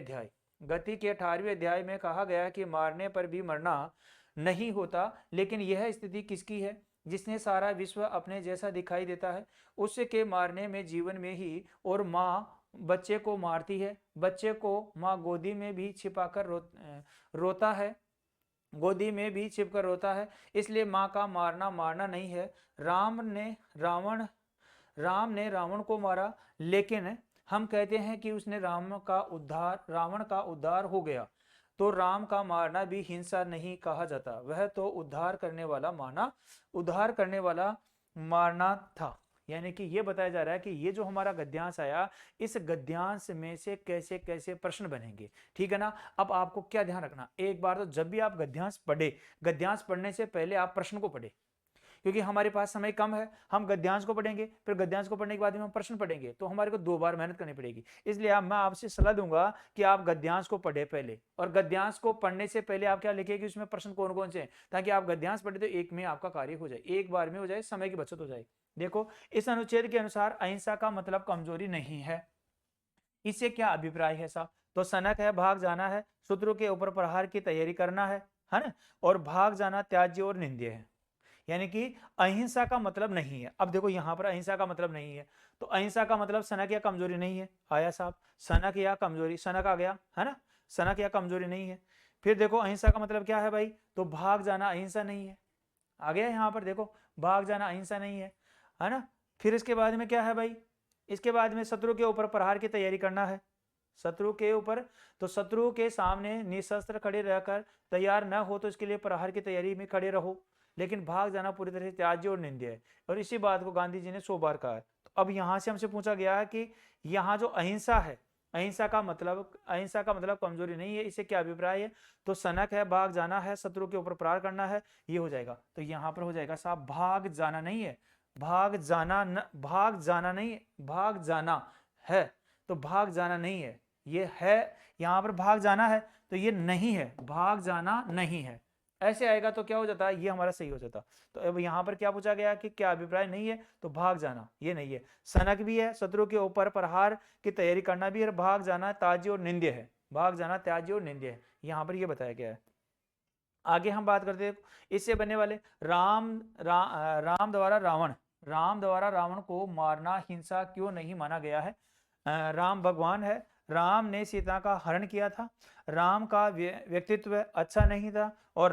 [SPEAKER 1] अध्याय में कहा गया कि मारने पर भी मरना नहीं होता, लेकिन यह स्थिति किसकी है? जिसने सारा विश्व अपने जैसा दिखाई देता है, उसके मारने में जीवन में ही। और माँ बच्चे को मारती है, बच्चे को माँ गोदी में भी छिपाकर रोता है, गोदी में भी छिपकर रोता है। इसलिए माँ का मारना नहीं है। राम ने रावण को मारा, लेकिन हम कहते हैं कि उसने रावण का उद्धार हो गया। तो राम का मारना भी हिंसा नहीं कहा जाता, वह तो उद्धार करने वाला मारना था। यानी कि ये बताया जा रहा है कि ये जो हमारा गद्यांश आया, इस गद्यांश में से कैसे कैसे प्रश्न बनेंगे। ठीक है ना। अब आपको क्या ध्यान रखना, एक बार तो जब भी आप गद्यांश पढ़ने से पहले आप प्रश्न को पढ़े, क्योंकि हमारे पास समय कम है। हम गद्यांश को पढ़ेंगे, फिर गद्यांश को पढ़ने के बाद हम प्रश्न पढ़ेंगे, तो हमारे को 2 बार मेहनत करनी पड़ेगी। इसलिए मैं आपसे सलाह दूंगा कि आप गद्यांश को पढ़े पहले, और गद्यांश को पढ़ने से पहले आप क्या लिखें कि उसमें प्रश्न कौन कौन से हैं, ताकि आप गद्यांश पढ़े तो एक में आपका कार्य हो जाए, एक बार में हो जाए, समय की बचत हो जाए। देखो, इस अनुच्छेद के अनुसार अहिंसा का मतलब कमजोरी नहीं है। इससे क्या अभिप्राय है साहब? तो सनक है, भाग जाना है, शत्रु के ऊपर प्रहार की तैयारी करना है ना। और भाग जाना त्याज्य और निंद्य है। यानी कि अहिंसा का मतलब नहीं है। अब देखो यहां पर अहिंसा का मतलब नहीं है, तो अहिंसा का मतलब सनक या कमजोरी नहीं है। आया साहब, सनक या कमजोरी, सनक आ गया है ना, सनक या कमजोरी नहीं है। फिर देखो अहिंसा का मतलब क्या है भाई, तो भाग जाना अहिंसा नहीं है। आ गया यहां पर, देखो भाग जाना अहिंसा नहीं है ना। फिर इसके बाद में क्या है भाई, इसके बाद में शत्रु के ऊपर प्रहार की तैयारी करना है। शत्रु के ऊपर, तो शत्रु के सामने निशस्त्र खड़े रहकर तैयार न हो तो इसके लिए प्रहार की तैयारी में खड़े रहो, लेकिन भाग जाना पूरी तरह से त्याज्य और निंद्य है। और इसी बात को गांधी जी ने 100 बार कहा है। तो अब यहां से हमसे पूछा गया है कि यहाँ जो अहिंसा है, अहिंसा का मतलब कमजोरी नहीं है, इससे क्या अभिप्राय है? तो सनक है, भाग जाना है, शत्रु के ऊपर प्रहार करना है, ये हो जाएगा। तो यहाँ पर हो जाएगा साहब, भाग जाना नहीं है, भाग जाना नहीं है, भाग जाना है, तो भाग जाना नहीं है, ये है। यहां पर भाग जाना है तो ये नहीं है, भाग जाना नहीं है। ऐसे आएगा तो क्या हो जाता है, ये हमारा सही हो जाता। तो अब यहां पर क्या पूछा गया कि क्या अभिप्राय नहीं है, तो भाग जाना ये नहीं है। सनक भी है, शत्रु के ऊपर प्रहार की तैयारी करना भी है, भाग जाना त्याज्य और निंद्य है, भाग जाना त्याज्य और निंद्य है, यहां पर ये बताया गया है। आगे हम बात करते हैं इससे बनने वाले राम द्वारा रावण को मारना हिंसा क्यों नहीं माना गया है? राम भगवान है, राम ने सीता का हरण किया था, राम का व्यक्तित्व अच्छा नहीं था, और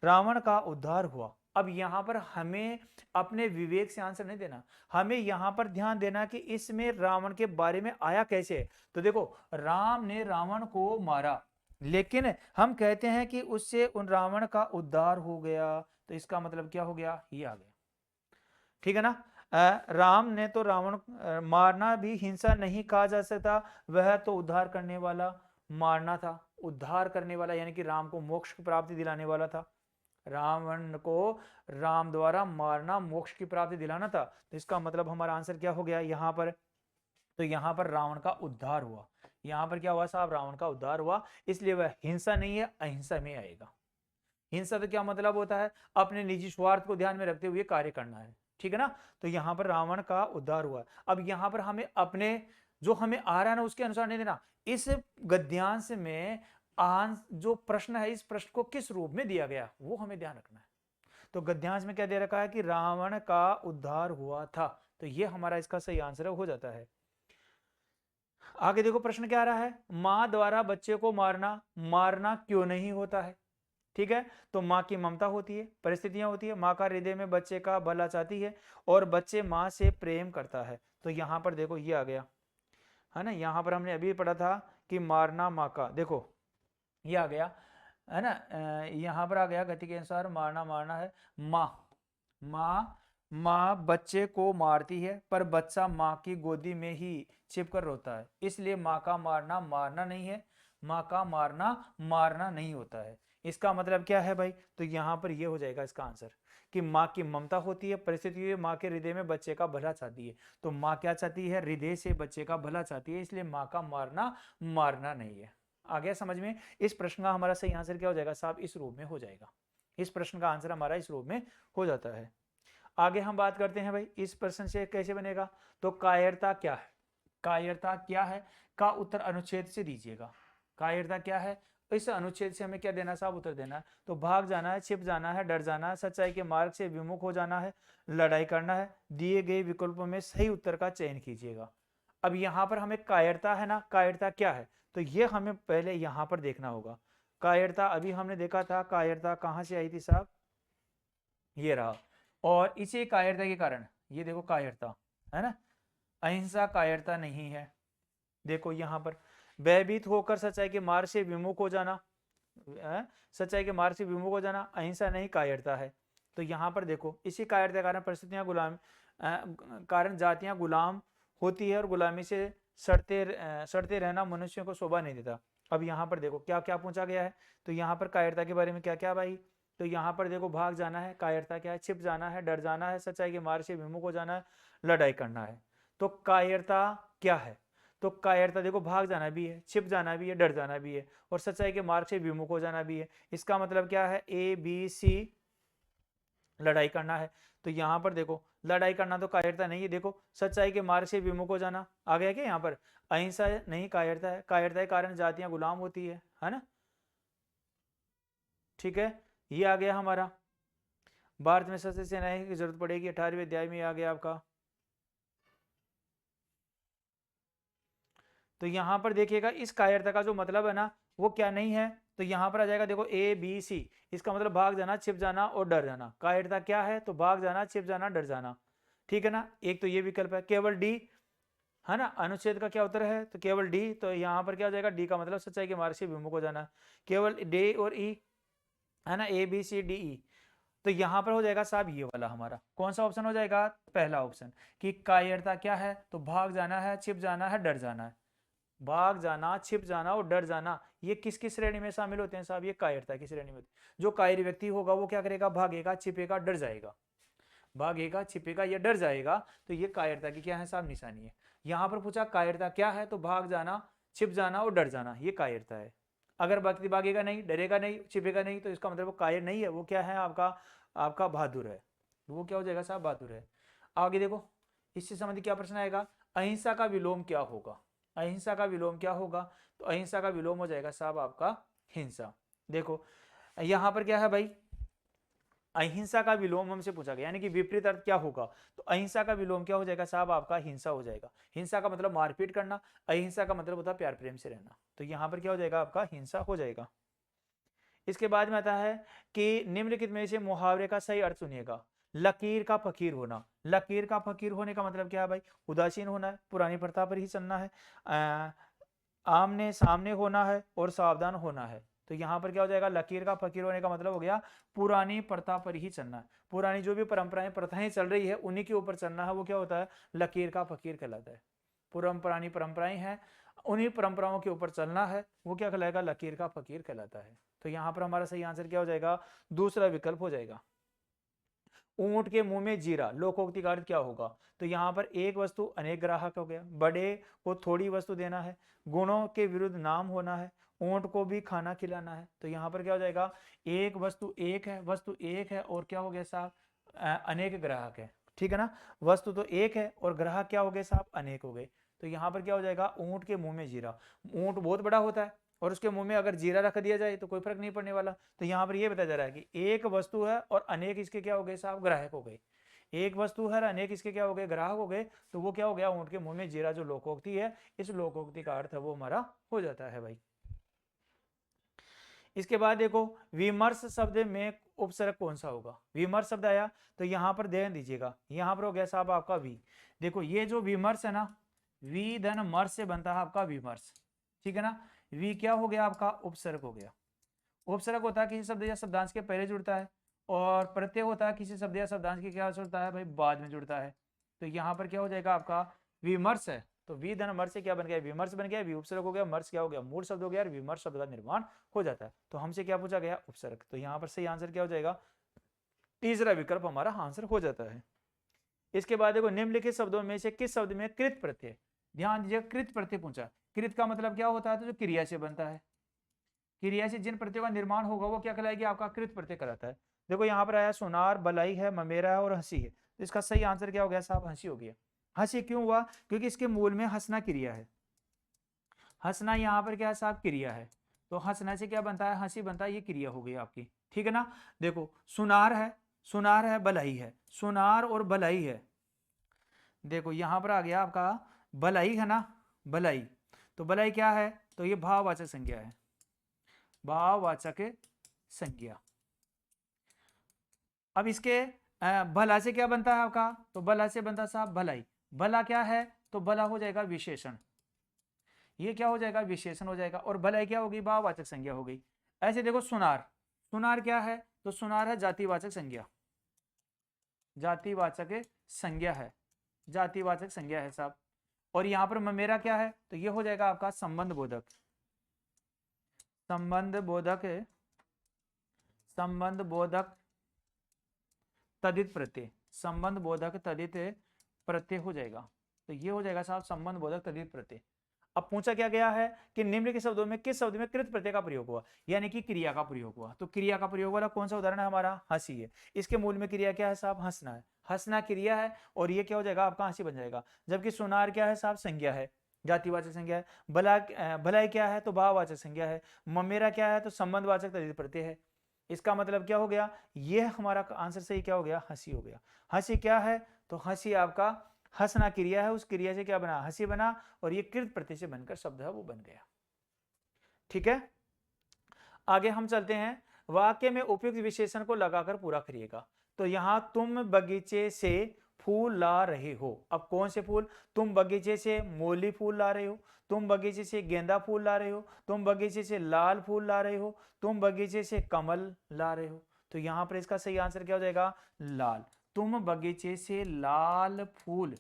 [SPEAKER 1] रावण का उद्धार हुआ। अब यहाँ पर हमें अपने विवेक से आंसर नहीं देना, हमें यहाँ पर ध्यान देना कि इसमें रावण के बारे में आया कैसे है। तो देखो, राम ने रावण को मारा, लेकिन हम कहते हैं कि उससे उन रावण का उद्धार हो गया, तो इसका मतलब क्या हो गया, ये आ गया। ठीक है ना। राम ने तो रावण मारना भी हिंसा नहीं कहा जा सकता, वह तो उद्धार करने वाला मारना था, उद्धार करने वाला, यानी कि राम को मोक्ष की प्राप्ति दिलाने वाला था। रावण को राम द्वारा मारना मोक्ष की प्राप्ति दिलाना था, तो इसका मतलब हमारा आंसर क्या हो गया यहाँ पर, तो यहाँ पर रावण का उद्धार हुआ, यहाँ पर क्या हुआ साहब, रावण का उद्धार हुआ, इसलिए वह हिंसा नहीं है, अहिंसा में आएगा। हिंसा तो क्या मतलब होता है, अपने निजी स्वार्थ को ध्यान में रखते हुए कार्य करना है, ठीक है ना। तो यहाँ पर रावण का उद्धार हुआ। अब यहाँ पर हमें अपने जो हमें आ रहा है ना उसके अनुसार नहीं देना। इस गद्यांश में जो प्रश्न है, इस प्रश्न को किस रूप में दिया गया वो हमें ध्यान रखना है। तो गद्यांश में क्या दे रखा है कि रावण का उद्धार हुआ था, तो ये हमारा इसका सही आंसर हो जाता है। आगे देखो प्रश्न क्या आ रहा है, मां द्वारा बच्चे को मारना मारना क्यों नहीं होता है। ठीक है, तो माँ की ममता होती है, परिस्थितियां होती है, माँ का हृदय में बच्चे का भला चाहती है और बच्चे माँ से प्रेम करता है। तो यहाँ पर देखो ये आ गया है ना, यहाँ पर हमने अभी पढ़ा था कि मारना माँ का, देखो ये आ गया है ना, यहाँ पर आ गया गति के अनुसार मारना मारना है, माँ माँ माँ बच्चे को मारती है पर बच्चा माँ की गोदी में ही छिपकर रोता है, इसलिए माँ का मारना मारना नहीं है, माँ का मारना मारना नहीं होता है। इसका मतलब क्या है भाई, तो यहाँ पर ये हो जाएगा इसका आंसर कि माँ की ममता होती है, परिस्थिति माँ के हृदय में बच्चे का भला चाहती है। तो माँ क्या चाहती है, हृदय से बच्चे का भला चाहती है, इसलिए माँ का मारना मारना नहीं है। आ गया समझ में। इस प्रश्न का हमारा सही आंसर क्या हो जाएगा साहब, इस रूप में हो जाएगा। इस प्रश्न का आंसर हमारा इस रूप में हो जाता है। आगे हम बात करते हैं भाई इस प्रश्न से कैसे बनेगा, तो कायरता क्या है, कायरता क्या है का उत्तर अनुच्छेद से दीजिएगा। कायरता क्या है, इस अनुच्छेद से हमें क्या देना साहब, उत्तर देना है। तो भाग जाना है, छिप जाना है, डर जाना है, सच्चाई के मार्ग से विमुख हो जाना है, लड़ाई करना है। दिए गए विकल्पों में सही उत्तर का चयन कीजिएगा। अब यहाँ पर हमें कायरता है ना, कायरता क्या है, तो ये हमें पहले यहाँ पर देखना होगा। कायरता अभी हमने देखा था, कायरता कहाँ से आई थी साहब, ये रहा। और इसी कायरता के कारण, ये देखो कायरता है ना, अहिंसा कायरता नहीं है। देखो यहाँ पर भयभीत होकर सच्चाई के मार्ग से विमुख हो जाना, सच्चाई के मार्ग से विमुख हो जाना अहिंसा नहीं कायरता है। तो यहाँ पर देखो इसी कायरता के कारण परिस्थितियां गुलाम कारण जातियां गुलाम होती है और गुलामी से सड़ते रहना मनुष्यों को शोभा नहीं देता। अब यहाँ पर देखो क्या क्या पूछा गया है, तो यहाँ पर कायरता के बारे में क्या क्या भाई, तो यहाँ पर देखो भाग जाना है, कायरता क्या है, छिप जाना है, डर जाना है, सच्चाई के मार्ग से विमुख हो जाना है, लड़ाई करना है। तो कायरता क्या है, तो कायरता देखो भाग जाना भी है, छिप जाना भी है, डर जाना भी है और सच्चाई के मार्ग से विमुख हो जाना भी है। इसका मतलब क्या है, ए बी सी, लड़ाई करना है। तो यहाँ पर देखो लड़ाई करना तो कायरता नहीं है, देखो सच्चाई के मार्ग से विमुख हो जाना आ गया क्या, यहाँ पर अहिंसा नहीं कायरता है, कायरता के कारण जातियां गुलाम होती है ना। ठीक है, ये आ गया हमारा। भारत में सशस्त्र सेनाएं की जरूरत पड़ेगी, 18वें अध्याय में आ गया आपका। तो यहाँ पर देखिएगा इस कायरता का जो मतलब है ना वो क्या नहीं है, तो यहाँ पर आ जाएगा देखो ए बी सी, इसका मतलब भाग जाना, छिप जाना और डर जाना। कायरता क्या है, तो भाग जाना, छिप जाना, डर जाना। ठीक है ना, एक तो ये विकल्प है। केवल डी है ना, अनुच्छेद का क्या उत्तर है, तो केवल डी। तो यहाँ पर क्या हो जाएगा, डी का मतलब सच्चाई के मार्ग से विमुख हो जाना। केवल डे और ई है ना, A B C D E. तो यहाँ पर हो जाएगा साहब ये वाला हमारा कौन सा ऑप्शन हो जाएगा, पहला ऑप्शन कि कायरता क्या है, तो भाग जाना है, छिप जाना है, डर जाना है। भाग जाना, छिप जाना और डर जाना ये किस किस श्रेणी में शामिल होते हैं साहब, ये कायरता की श्रेणी में। जो कायरी व्यक्ति होगा वो क्या करेगा, भागेगा, छिपेगा, डर जाएगा, भागेगा, छिपेगा या डर जाएगा। तो ये कायरता की क्या है साहब, निशानी है। यहाँ पर पूछा कायरता क्या है, तो भाग जाना, छिप जाना और डर जाना ये कायरता है। अगर व्यक्ति भागेगा नहीं, डरेगा नहीं, छिपेगा नहीं, तो इसका मतलब वो कायर नहीं है, वो क्या है आपका, आपका बहादुर है। वो क्या हो जाएगा साहब, बहादुर है। आगे देखो इससे संबंधित क्या प्रश्न आएगा, अहिंसा का विलोम क्या होगा, अहिंसा का विलोम क्या होगा, तो अहिंसा का विलोम हो जाएगा साहब आपका हिंसा। देखो यहाँ पर क्या है भाई, अहिंसा का विलोम हमसे पूछा गया, यानी कि विपरीत अर्थ क्या होगा, तो अहिंसा का विलोम क्या हो जाएगा साहब आपका, हिंसा हो जाएगा। हिंसा का मतलब मारपीट करना, अहिंसा का मतलब होता है प्यार प्रेम से रहना। तो यहाँ पर क्या हो जाएगा आपका, हिंसा हो जाएगा। इसके बाद में आता है कि निम्नलिखित में से मुहावरे का सही अर्थ सुनिएगा। लकीर का फकीर होना, लकीर का फकीर होने का मतलब क्या है भाई, उदासीन होना है, पुरानी प्रथा पर ही चलना है, आमने सामने होना है और सावधान होना है। तो यहाँ पर क्या हो जाएगा, लकीर का फकीर होने का मतलब हो गया पुरानी प्रथा पर ही चलना है, पुरानी जो भी परंपराएं प्रथाएं चल रही है उन्हीं के ऊपर चलना है, वो क्या होता है, लकीर का फकीर कहलाता है। पुरानी परंपराएं हैं उन्हीं परंपराओं के ऊपर चलना है, वो क्या कहलाएगा, लकीर का फकीर कहलाता है। तो यहाँ पर हमारा सही आंसर क्या हो जाएगा, दूसरा विकल्प हो जाएगा। ऊंट के मुंह में जीरा, लोकोक्ति का अर्थ क्या होगा? तो यहाँ पर एक वस्तु अनेक ग्राहक हो गया, बड़े को थोड़ी वस्तु देना है, गुणों के विरुद्ध नाम होना है, ऊंट को भी खाना खिलाना है। तो यहाँ पर क्या हो जाएगा, एक वस्तु एक है, वस्तु एक है और क्या हो गया साहब, अनेक ग्राहक है। ठीक है ना, वस्तु तो एक है और ग्राहक क्या हो गए साहब, अनेक हो गए। तो यहाँ पर क्या हो जाएगा, ऊंट के मुंह में जीरा। ऊंट बहुत बड़ा होता है और उसके मुंह में अगर जीरा रख दिया जाए तो कोई फर्क नहीं पड़ने वाला। तो यहाँ पर ये बताया जा रहा है कि एक वस्तु है और अनेक इसके क्या हो गए साहब, ग्राहक हो गए। एक वस्तु है और अनेक इसके क्या हो गए, ग्राहक हो गए। तो वो क्या हो गया, ऊंट के मुंह में जीरा जो लोकोक्ति है, इस लोकोक्ति का अर्थ है वो हमारा हो जाता है भाई। इसके बाद देखो विमर्श शब्द में उपसर्ग कौन सा होगा। विमर्श शब्द आया तो यहाँ पर ध्यान दीजिएगा, यहाँ पर हो गया साहब आपका वी। देखो ये जो विमर्श है ना, वी धन मर्श से बनता है आपका विमर्श। ठीक है ना, वी क्या हो गया आपका, उपसर्ग हो गया। उपसर्ग होता है किसी शब्द या शब्दांश के पहले जुड़ता है, और प्रत्यय होता है किसी शब्द या शब्दांश के क्या जुड़ता है भाई, बाद में जुड़ता है। तो यहाँ पर क्या हो जाएगा आपका, विमर्श है तो वी धन मर्श से क्या बन गया, विमर्श बन गया, उपसर्ग हो गया, मर्श क्या हो गया, मूल शब्द हो गया, और विमर्श शब्द का निर्माण हो जाता है। तो हमसे क्या पूछा गया, उपसर्ग। तो यहाँ पर सही आंसर क्या हो जाएगा, तीसरा विकल्प हमारा आंसर हो जाता है। इसके बाद देखो निम्नलिखित शब्दों में से किस शब्द में कृत प्रत्यय, ध्यान दीजिए कृत प्रत्यय पूछा। कृत का मतलब क्या होता है, तो जो क्रिया से बनता है, क्रिया से जिन प्रत्ययों का निर्माण होगा वो क्या कहलाएगी, आपका कृत प्रत्यय कहलाता है। देखो यहाँ पर आया सोनार, बलाई है, ममेरा है और हंसी है। तो इसका सही आंसर क्या हो गया साहब, हंसी हो गया। हंसी क्यों हुआ, क्योंकि इसके मूल में हंसना क्रिया है। हंसना यहाँ पर क्या है साहब, क्रिया है। तो हंसना से क्या बनता है, हंसी बनता है, ये क्रिया हो गई आपकी। ठीक है ना, देखो सुनार है, सुनार है, बलाई है, सुनार और बलाई है। देखो यहाँ पर आ गया आपका बलाई है ना, बलाई। तो बलाई क्या है, तो ये भाववाचक संज्ञा है, भाववाचक संज्ञा। अब इसके भला से क्या बनता है आपका, तो भला से बनता है साहब भलाई। भला क्या है, तो भला हो जाएगा विशेषण, ये क्या हो जाएगा, विशेषण हो जाएगा। और भलाई क्या होगी, भाववाचक संज्ञा हो गई। ऐसे देखो सुनार, सुनार क्या है, तो सुनार है जातिवाचक संज्ञा, जातिवाचक संज्ञा है, जातिवाचक संज्ञा है साहब। और यहां पर ममेरा क्या है, तो ये हो जाएगा आपका संबंध बोधक, संबंध बोधक, संबंध बोधक तदित प्रत्यय, संबंध बोधक तदित प्रत्यय हो जाएगा। तो ये हो जाएगा साहब संबंध बोधक तदित प्रत्यय। अब पूछा क्या गया है कि निम्न के शब्दों में किस शब्द में कृत प्रत्यय का प्रयोग हुआ, यानी कि क्रिया का प्रयोग हुआ। तो क्रिया का प्रयोग वाला कौन सा उदाहरण है हमारा, हंसी है। इसके मूल में क्रिया क्या है साहब, हंसना है, हंसना क्रिया है और ये क्या हो जाएगा आपका, हंसी बन जाएगा। जबकि सुनार क्या है साहब, संज्ञा है, जातिवाचक संज्ञा है। भलाई क्या है, तो भाववाचक संज्ञा है। ममेरा क्या है, तो संबंधवाचक तदित प्रत्यय है। इसका मतलब क्या हो गया, ये हमारा आंसर सही क्या हो गया, हंसी हो गया। हंसी क्या है, तो हंसी आपका हंसना क्रिया है, उस क्रिया से क्या बना, हंसी बना, और ये कृत प्रत्यय से बनकर शब्द है वो बन गया। ठीक है, आगे हम चलते हैं, वाक्य में उपयुक्त विशेषण को लगाकर पूरा करिएगा। तो यहां तुम बगीचे से फूल ला रहे हो। अब कौन से फूल, तुम बगीचे से मोली फूल ला रहे हो, तुम बगीचे से गेंदा फूल ला रहे हो, तुम बगीचे से लाल फूल ला रहे हो, तुम बगीचे से कमल ला रहे हो। तो यहां पर इसका सही आंसर क्या हो जाएगा, लाल। तुम बगीचे से लाल फूल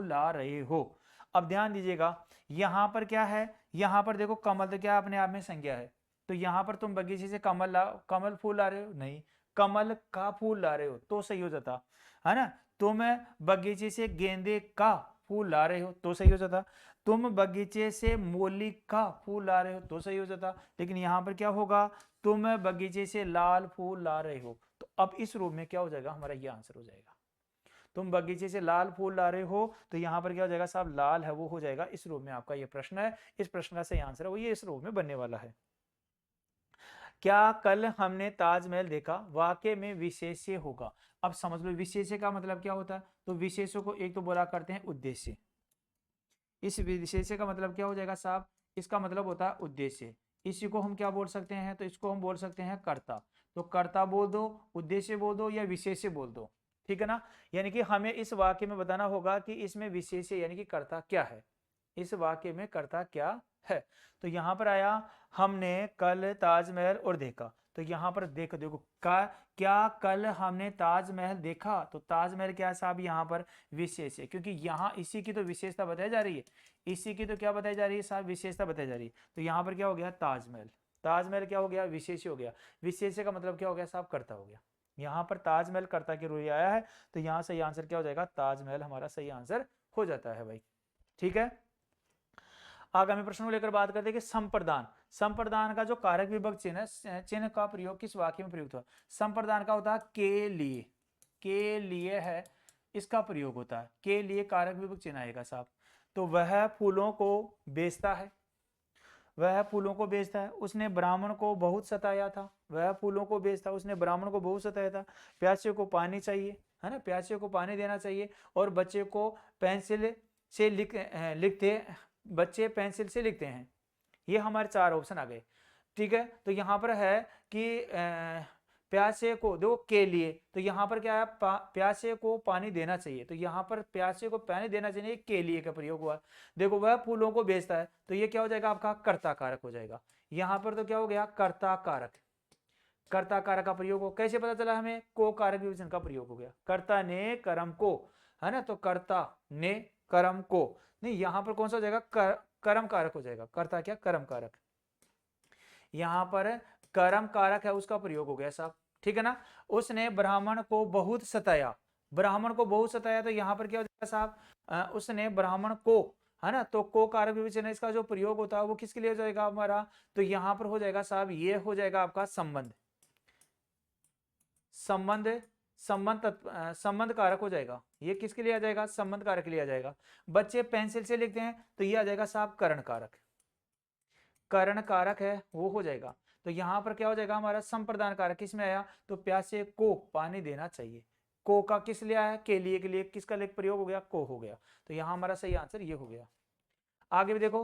[SPEAKER 1] ला रहे हो। अब ध्यान दीजिएगा यहां पर क्या है, यहां पर देखो कमल तो क्या अपने आप में संज्ञा है। तो यहां पर तुम बगीचे से कमल फूल ला रहे हो, नहीं, कमल का फूल ला रहे हो तो सही हो जाता है ना। तुम बगीचे से गेंदे का फूल ला रहे हो तो सही हो जाता। तुम बगीचे से मोली का फूल ला रहे हो तो सही हो जाता। लेकिन यहां पर क्या होगा, तुम बगीचे से लाल फूल ला रहे हो। तो अब इस रूप में क्या हो जाएगा, हमारा ये आंसर हो जाएगा। तुम बगीचे से लाल फूल ला रहे हो, तो यहाँ पर क्या हो जाएगा साहब, लाल है वो हो जाएगा। इस रूप में आपका ये प्रश्न है, इस प्रश्न का सही आंसर है वो ये इस रूप में बनने वाला है। क्या कल हमने ताजमहल देखा, वाक्य में विशेष्य होगा। अब समझ लो विशेष्य का मतलब क्या होता है, तो विशेषों को एक तो बोला करते हैं उद्देश्य। इस विशेष्य का मतलब क्या हो जाएगा साहब, इसका मतलब होता है उद्देश्य। इसी को हम क्या बोल सकते हैं, तो इसको हम बोल सकते हैं कर्ता। तो कर्ता बोल दो, उद्देश्य बोल दो, या विशेष्य बोल दो। ठीक है ना, यानी कि हमें इस वाक्य में बताना होगा कि इसमें विशेष्य यानी कि कर्ता क्या है, इस वाक्य में कर्ता क्या है। तो यहां पर आया हमने कल ताजमहल और देखा। तो यहां पर देखो देखो का, क्या कल हमने ताजमहल देखा, तो ताजमहल क्या साहब यहाँ पर विशेष है, क्योंकि यहाँ इसी की तो विशेषता बताई जा रही है, इसी की तो क्या बताई जा रही है साहब, विशेषता बताई जा रही है। तो यहाँ पर क्या हो गया, ताजमहल, ताजमहल क्या हो गया, विशेष हो गया। विशेष का मतलब क्या हो गया साहब, कर्ता हो गया। यहाँ पर ताजमहल कर्ता के रूप में आया है, तो यहाँ सही आंसर क्या हो जाएगा, ताजमहल हमारा सही आंसर हो जाता है भाई। ठीक है, आगामी प्रश्न को लेकर बात करते हैं कि संप्रदान। संप्रदान का जो कारक विभक्त चिन्ह है, चिन्ह का प्रयोग किस वाक्य में प्रयुक्त हुआ। संप्रदान का होता है के लिए, के लिए है, इसका प्रयोग होता है, के लिए कारक विभक्त चिन्ह आएगा साहब। तो वह फूलों को बेचता है, वह फूलों को बेचता है, उसने ब्राह्मण को बहुत सताया था, वह फूलों को बेचता, उसने ब्राह्मण को बहुत सताया था, प्यासे को पानी चाहिए, है ना, प्यासे को पानी देना चाहिए, और बच्चे को पेंसिल से लिखते, बच्चे पेंसिल से लिखते हैं। ये हमारे चार ऑप्शन आ गए। ठीक है, तो यहाँ पर है कि प्यासे को दो के लिए, तो यहाँ पर क्या है, प्यासे को पानी देना चाहिए, तो यहाँ पर प्यासे को पानी देना चाहिए, के लिए का प्रयोग हुआ। देखो वह फूलों को बेचता है, तो ये क्या हो जाएगा आपका, कर्ता कारक हो जाएगा। यहाँ पर तो क्या हो गया, कर्ता कारक, कर्ता कारक का प्रयोग हो, कैसे पता चला हमें, को कारक विभेदन का प्रयोग हो गया, कर्ता ने कर्म को, है ना, तो कर्ता ने कर्म को, नहीं यहाँ पर कौन सा हो जाएगा, कर्म कारक हो जाएगा, कर्ता क्या, कर्म कारक, यहाँ पर कर्म कारक है उसका प्रयोग हो गया साहब। ठीक है ना, उसने ब्राह्मण को बहुत सताया, ब्राह्मण को बहुत सताया, तो यहाँ पर क्या हो जाएगा साहब, उसने ब्राह्मण को, है ना, तो को कारक विभेदन इसका जो प्रयोग होता है वो किसके लिए हो जाएगा हमारा, तो यहाँ पर हो जाएगा साहब, ये हो जाएगा आपका संबंध, संबंध, संबंध कारक हो जाएगा, ये किसके लिए आ जाएगा, संबंध कारक के लिए आ जाएगा। बच्चे पेंसिल से लिखते हैं, तो ये आ जाएगा साहब कर्ण कारक, कर्ण कारक है वो हो जाएगा। तो यहाँ पर क्या हो जाएगा हमारा, संप्रदान कारक किसमें आया, तो प्यासे को पानी देना चाहिए, को का किस लिए आया, के लिए किसका लेख प्रयोग हो गया, को हो गया, तो यहाँ हमारा सही आंसर ये हो गया। आगे भी देखो,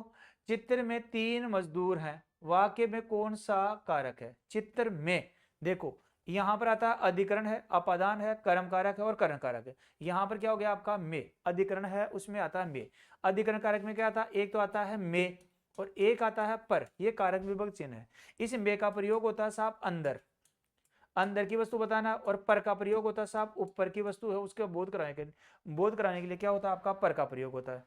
[SPEAKER 1] चित्र में 3 मजदूर हैं, वाक्य में कौन सा कारक है, चित्र में देखो यहां पर आता है अधिकरण है, अपादान है, कर्म कारक है और कर्ण कारक है। यहां पर क्या हो गया आपका, में, अधिकरण है उसमें आता है में, अधिकरण कारक में क्या आता है, एक तो आता है में और एक आता है पर, ये कारक विभक्त चिन्ह है। इस में का प्रयोग होता है साहब अंदर, अंदर की वस्तु बताना, और पर का प्रयोग होता है साहब ऊपर की वस्तु है उसके बोध कराने के लिए क्या होता है आपका, पर का प्रयोग होता है।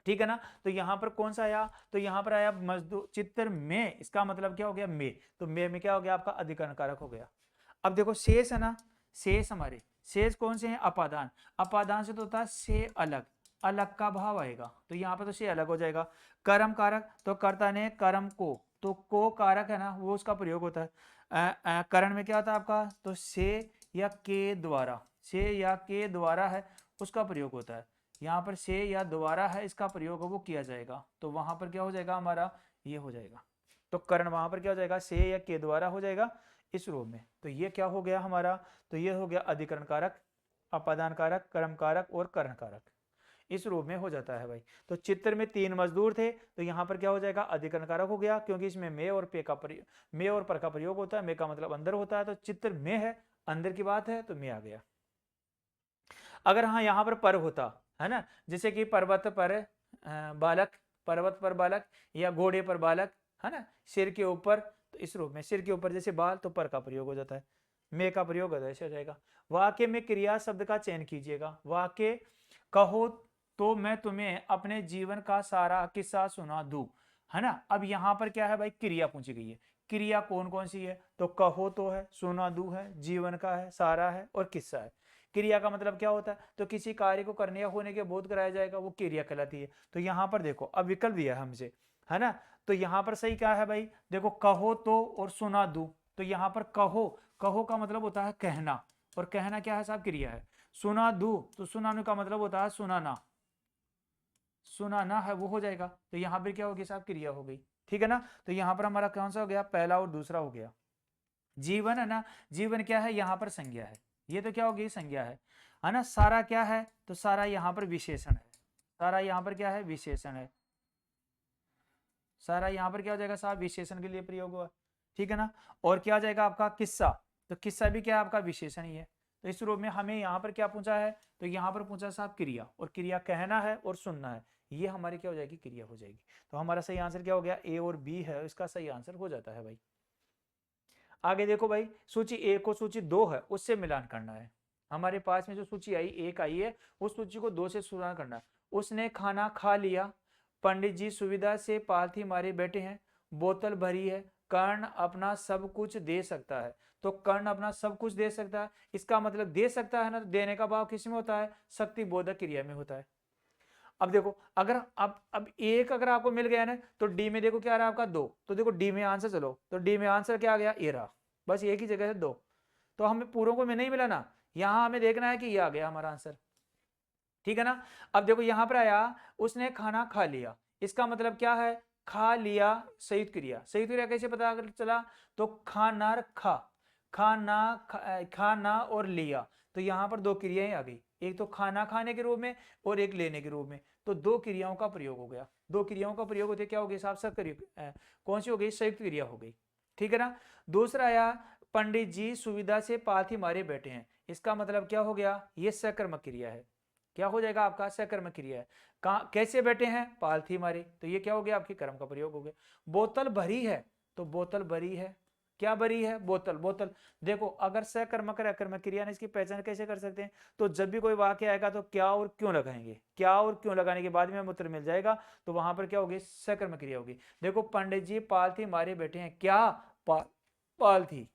[SPEAKER 1] ठीक है ना, तो यहां पर कौन सा आया, तो यहां पर आया मजदूर, चित्र में, इसका मतलब क्या हो गया, में, तो में क्या हो गया आपका, अधिकरण कारक हो गया। अब देखो शेष है ना, शेष हमारे, शेष कौन से हैं, अपादान, अपादान से तो होता है से अलग, अलग का भाव आएगा, तो यहाँ पर तो से अलग हो जाएगा। कर्म कारक, तो कर्ता ने कर्म को, तो को कारक है ना वो उसका प्रयोग होता है। करण में क्या होता है आपका, तो से या के द्वारा, से या के द्वारा है उसका प्रयोग होता है, यहाँ पर से या द्वारा है इसका प्रयोग वो किया जाएगा, तो वहां पर क्या हो जाएगा हमारा, ये हो जाएगा, तो कर्ण वहां पर क्या हो जाएगा, से या के द्वारा हो जाएगा इस रूप में। तो ये क्या हो गया हमारा, तो ये हो गया अधिकरण कारक, अपादान कारक, कर्म कारक और कर्ण कारक, इस रूप में हो जाता है भाई। तो चित्र में 3 मजदूर थे, तो यहाँ पर क्या हो जाएगा, अधिकरण कारक हो गया, क्योंकि इसमें में और पे का में और पर का प्रयोग होता है, में का मतलब अंदर होता है, तो चित्र में है, अंदर की बात है, तो में आ गया। अगर हाँ यहाँ पर होता है ना, जैसे कि पर्वत पर बालक, पर्वत पर बालक, या घोड़े पर बालक, है ना, सिर के ऊपर, तो इस रूप में सिर के ऊपर जैसे बाल, तो पर का प्रयोग हो जाता है, में का प्रयोग ऐसे हो जाएगा। वाक्य में क्रिया शब्द का चयन कीजिएगा, वाक्य कहो तो मैं तुम्हें अपने जीवन का सारा किस्सा सुना दूं, है ना। अब यहाँ पर क्या है भाई, क्रिया पूछी गई है, क्रिया कौन कौन सी है, तो कहो तो है, सुना दूं है, जीवन का है, सारा है और किस्सा है। क्रिया का मतलब क्या होता है, तो किसी कार्य को करने या होने के बोध कराया जाएगा, वो क्रिया कहलाती है। तो यहाँ पर देखो अब विकल्प दिया है हमसे, है ना, तो यहाँ पर सही क्या है भाई, देखो कहो तो और सुना दूं, तो यहाँ पर कहो, कहो का मतलब होता है कहना, और कहना क्या है साहब, क्रिया है। सुना दूं, तो सुनाने का मतलब होता है सुनाना, सुनाना है वो हो जाएगा, तो यहाँ पर क्या होगी साहब, क्रिया हो गई। ठीक है ना, तो यहाँ पर हमारा कौन सा हो गया, पहला और दूसरा हो गया। जीवन है ना, जीवन क्या है, यहाँ पर संज्ञा है, ये तो क्या होगी, संज्ञा है ना। सारा क्या है, तो सारा यहाँ पर विशेषण है, सारा यहाँ पर क्या है, विशेषण है, सारा यहाँ पर क्या हो जाएगा साहब, विशेषण के लिए प्रयोग हुआ। ठीक है ना, और क्या आ जाएगा आपका किस्सा, तो किस्सा भी क्या है आपका, विशेषण ही है। तो इस रूप में हमें यहाँ पर क्या पूछा है, तो यहाँ पर पूछा साहब क्रिया, और क्रिया कहना है और सुनना है, ये हमारी क्या हो जाएगी, क्रिया हो जाएगी। तो हमारा सही आंसर क्या हो गया, ए और बी है, इसका सही आंसर हो जाता है भाई। आगे देखो भाई, सूची 1 को सूची 2 है उससे मिलान करना है। हमारे पास में जो सूची आई 1 आई है, उस सूची को 2 से तुलना करना है। उसने खाना खा लिया, पंडित जी सुविधा से पालथी मारे बैठे हैं, बोतल भरी है, कर्ण अपना सब कुछ दे सकता है। तो कर्ण अपना सब कुछ दे सकता है, इसका मतलब दे सकता है ना, तो देने का भाव किस में होता है, शक्ति बोधक क्रिया में होता है। अब देखो अगर अब एक अगर आपको मिल गया ना, तो डी में देखो क्या रहा आपका 2, तो देखो डी में आंसर, चलो तो डी में आंसर क्या आ गया, ये रहा, बस एक ही जगह से 2, तो हमें पूरों को में नहीं मिला ना, यहां हमें देखना है कि ये आ गया हमारा आंसर, ठीक है ना। अब देखो यहां पर आया, उसने खाना खा लिया, इसका मतलब क्या है, खा लिया संयुक्त क्रिया। संयुक्त क्रिया कैसे पता चला, तो खाना खा, खाना और लिया, तो यहां पर दो क्रियाएं आ गई, एक तो खाना खाने के रूप में और एक लेने के रूप में, तो दो क्रियाओं का प्रयोग हो गया। दो क्रियाओं का प्रयोग होते क्या हो गया साहब, सब कौन सी हो गई, संयुक्त क्रिया हो गई, ठीक है ना। दूसरा आया, पंडित जी सुविधा से पालथी मारे बैठे हैं, इसका मतलब क्या हो गया, ये सकर्मक क्रिया है, क्या हो जाएगा आपका, सकर्मक क्रिया है। कैसे बैठे हैं, पालथी मारे, तो ये क्या हो गया, आपके कर्म का प्रयोग हो गया। बोतल भरी है, तो बोतल भरी है, क्या भरी है, बोतल। बोतल देखो अगर सकर्मक और अकर्मक क्रिया ने इसकी पहचान कैसे कर सकते हैं, तो जब भी कोई वाक्य आएगा तो क्या और क्यों लगाएंगे, क्या और क्यों लगाने के बाद में उत्तर मिल जाएगा, तो वहां पर क्या होगी, सकर्मक क्रिया होगी। देखो पंडित जी पालथी मारे बैठे हैं, क्या पालथी,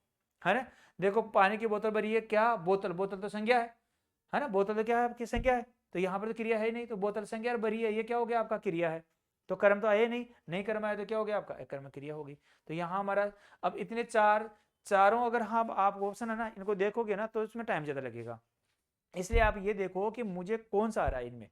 [SPEAKER 1] है ना। देखो पानी की बोतल भरी है, क्या बोतल, बोतल तो संज्ञा है ना, बोतल तो क्या है आपकी संज्ञा है, तो यहाँ पर तो क्रिया है नहीं, तो बोतल संज्ञा और भरी है, ये क्या हो गया आपका, क्रिया है, तो कर्म तो आए नहीं कर्म आया तो क्या हो गया आपका, कर्म क्रिया होगी। तो यहाँ हमारा अब इतने चारों अगर हम आप ऑप्शन है ना इनको देखोगे ना, तो इसमें टाइम ज्यादा लगेगा, इसलिए आप ये देखो कि मुझे कौन सा आ रहा है, इनमें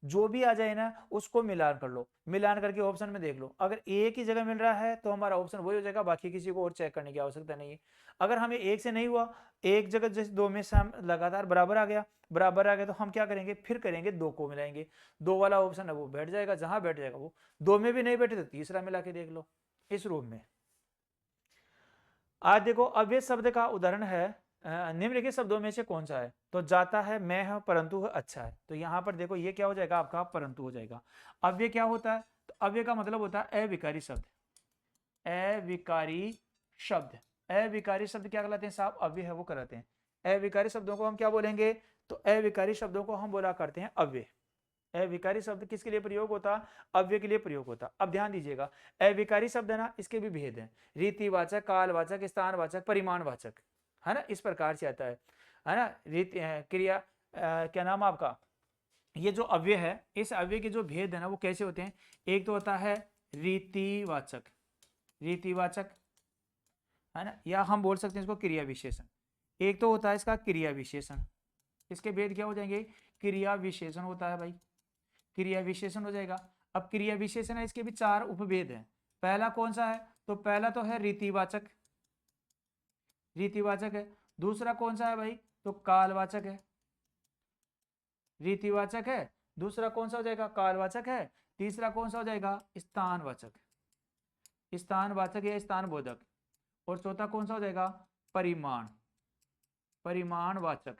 [SPEAKER 1] जो भी आ जाए ना उसको मिलान कर लो, मिलान करके ऑप्शन में देख लो, अगर एक ही जगह मिल रहा है तो हमारा ऑप्शन वही हो जाएगा, बाकी किसी को और चेक करने की आवश्यकता नहीं है। अगर हमें एक से नहीं हुआ, एक जगह जैसे दो में से हम लगातार बराबर आ गया, बराबर आ गया, तो हम क्या करेंगे, फिर करेंगे दो को मिलाएंगे, दो वाला ऑप्शन है वो बैठ जाएगा, जहां बैठ जाएगा वो, दो में भी नहीं बैठे तो तीसरा मिला के देख लो इस रूप में। आज देखो अव्यय शब्द का उदाहरण है, निम्नलिखित शब्दों में से कौन सा है, तो जाता है, मैं है, परंतु है, अच्छा है, तो यहां पर देखो ये क्या हो जाएगा आपका, परंतु हो जाएगा। अव्यय क्या होता है, तो अव्यय का मतलब होता है अविकारी शब्द, अविकारी शब्द, अविकारी शब्द क्या कहलाते हैं साहब, अव्यय है वो कहलाते हैं। अविकारी शब्दों को हम क्या बोलेंगे, तो अविकारी शब्दों को हम बोला करते हैं अव्यय। अविकारी शब्द किसके लिए प्रयोग होता, अव्यय के लिए प्रयोग होता। अब ध्यान दीजिएगा, अविकारी शब्द है ना, इसके भी भेद हैं, रीतिवाचक, कालवाचक, स्थानवाचक, परिमाणवाचक, है ना, इस प्रकार से आता है ना। रीति क्रिया क्या नाम आपका, ये जो अव्यय है, इस अव्यय के जो भेद है ना वो कैसे होते हैं, एक तो होता है रीतिवाचक, रीतिवाचक, है ना, या हम बोल सकते हैं इसको क्रिया विशेषण। एक तो होता है इसका क्रिया विशेषण, इसके भेद क्या हो जाएंगे, क्रिया विशेषण होता है भाई, क्रिया विशेषण हो जाएगा। अब क्रिया विशेषण है, इसके भी चार उपभेद हैं। पहला कौन सा है, तो पहला तो है रीतिवाचक, रीतिवाचक है। दूसरा कौन सा है भाई, तो कालवाचक है, रीतिवाचक है। दूसरा कौन सा हो जाएगा, कालवाचक है। तीसरा कौन सा हो जाएगा, स्थानवाचक, स्थानवाचक या स्थानबोधक। और चौथा कौन सा हो जाएगा, परिमाण, परिमाणवाचक,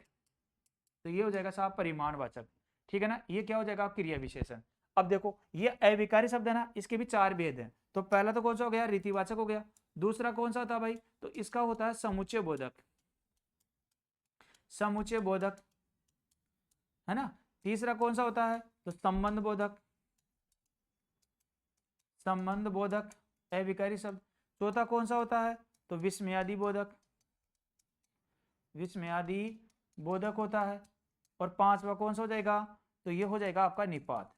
[SPEAKER 1] तो ये हो जाएगा साहब परिमाणवाचक, ठीक है ना। ये क्या हो जाएगा, क्रिया विशेषण। अब देखो ये अविकारी शब्द है ना, इसके भी चार भेद हैं। तो पहला तो कौन सा हो गया, रीतिवाचक हो गया। दूसरा कौन सा होता है भाई, तो इसका होता है समुच्चय बोधक, समुच्चय बोधक, है ना। तीसरा कौन सा होता है, तो संबंध बोधक, संबंध बोधक, अविकारी शब्द। चौथा कौन सा होता है, तो विस्मयादि बोधक, विस्मयादि बोधक होता है। और पांचवा कौन सा हो जाएगा, तो ये हो जाएगा आपका निपात,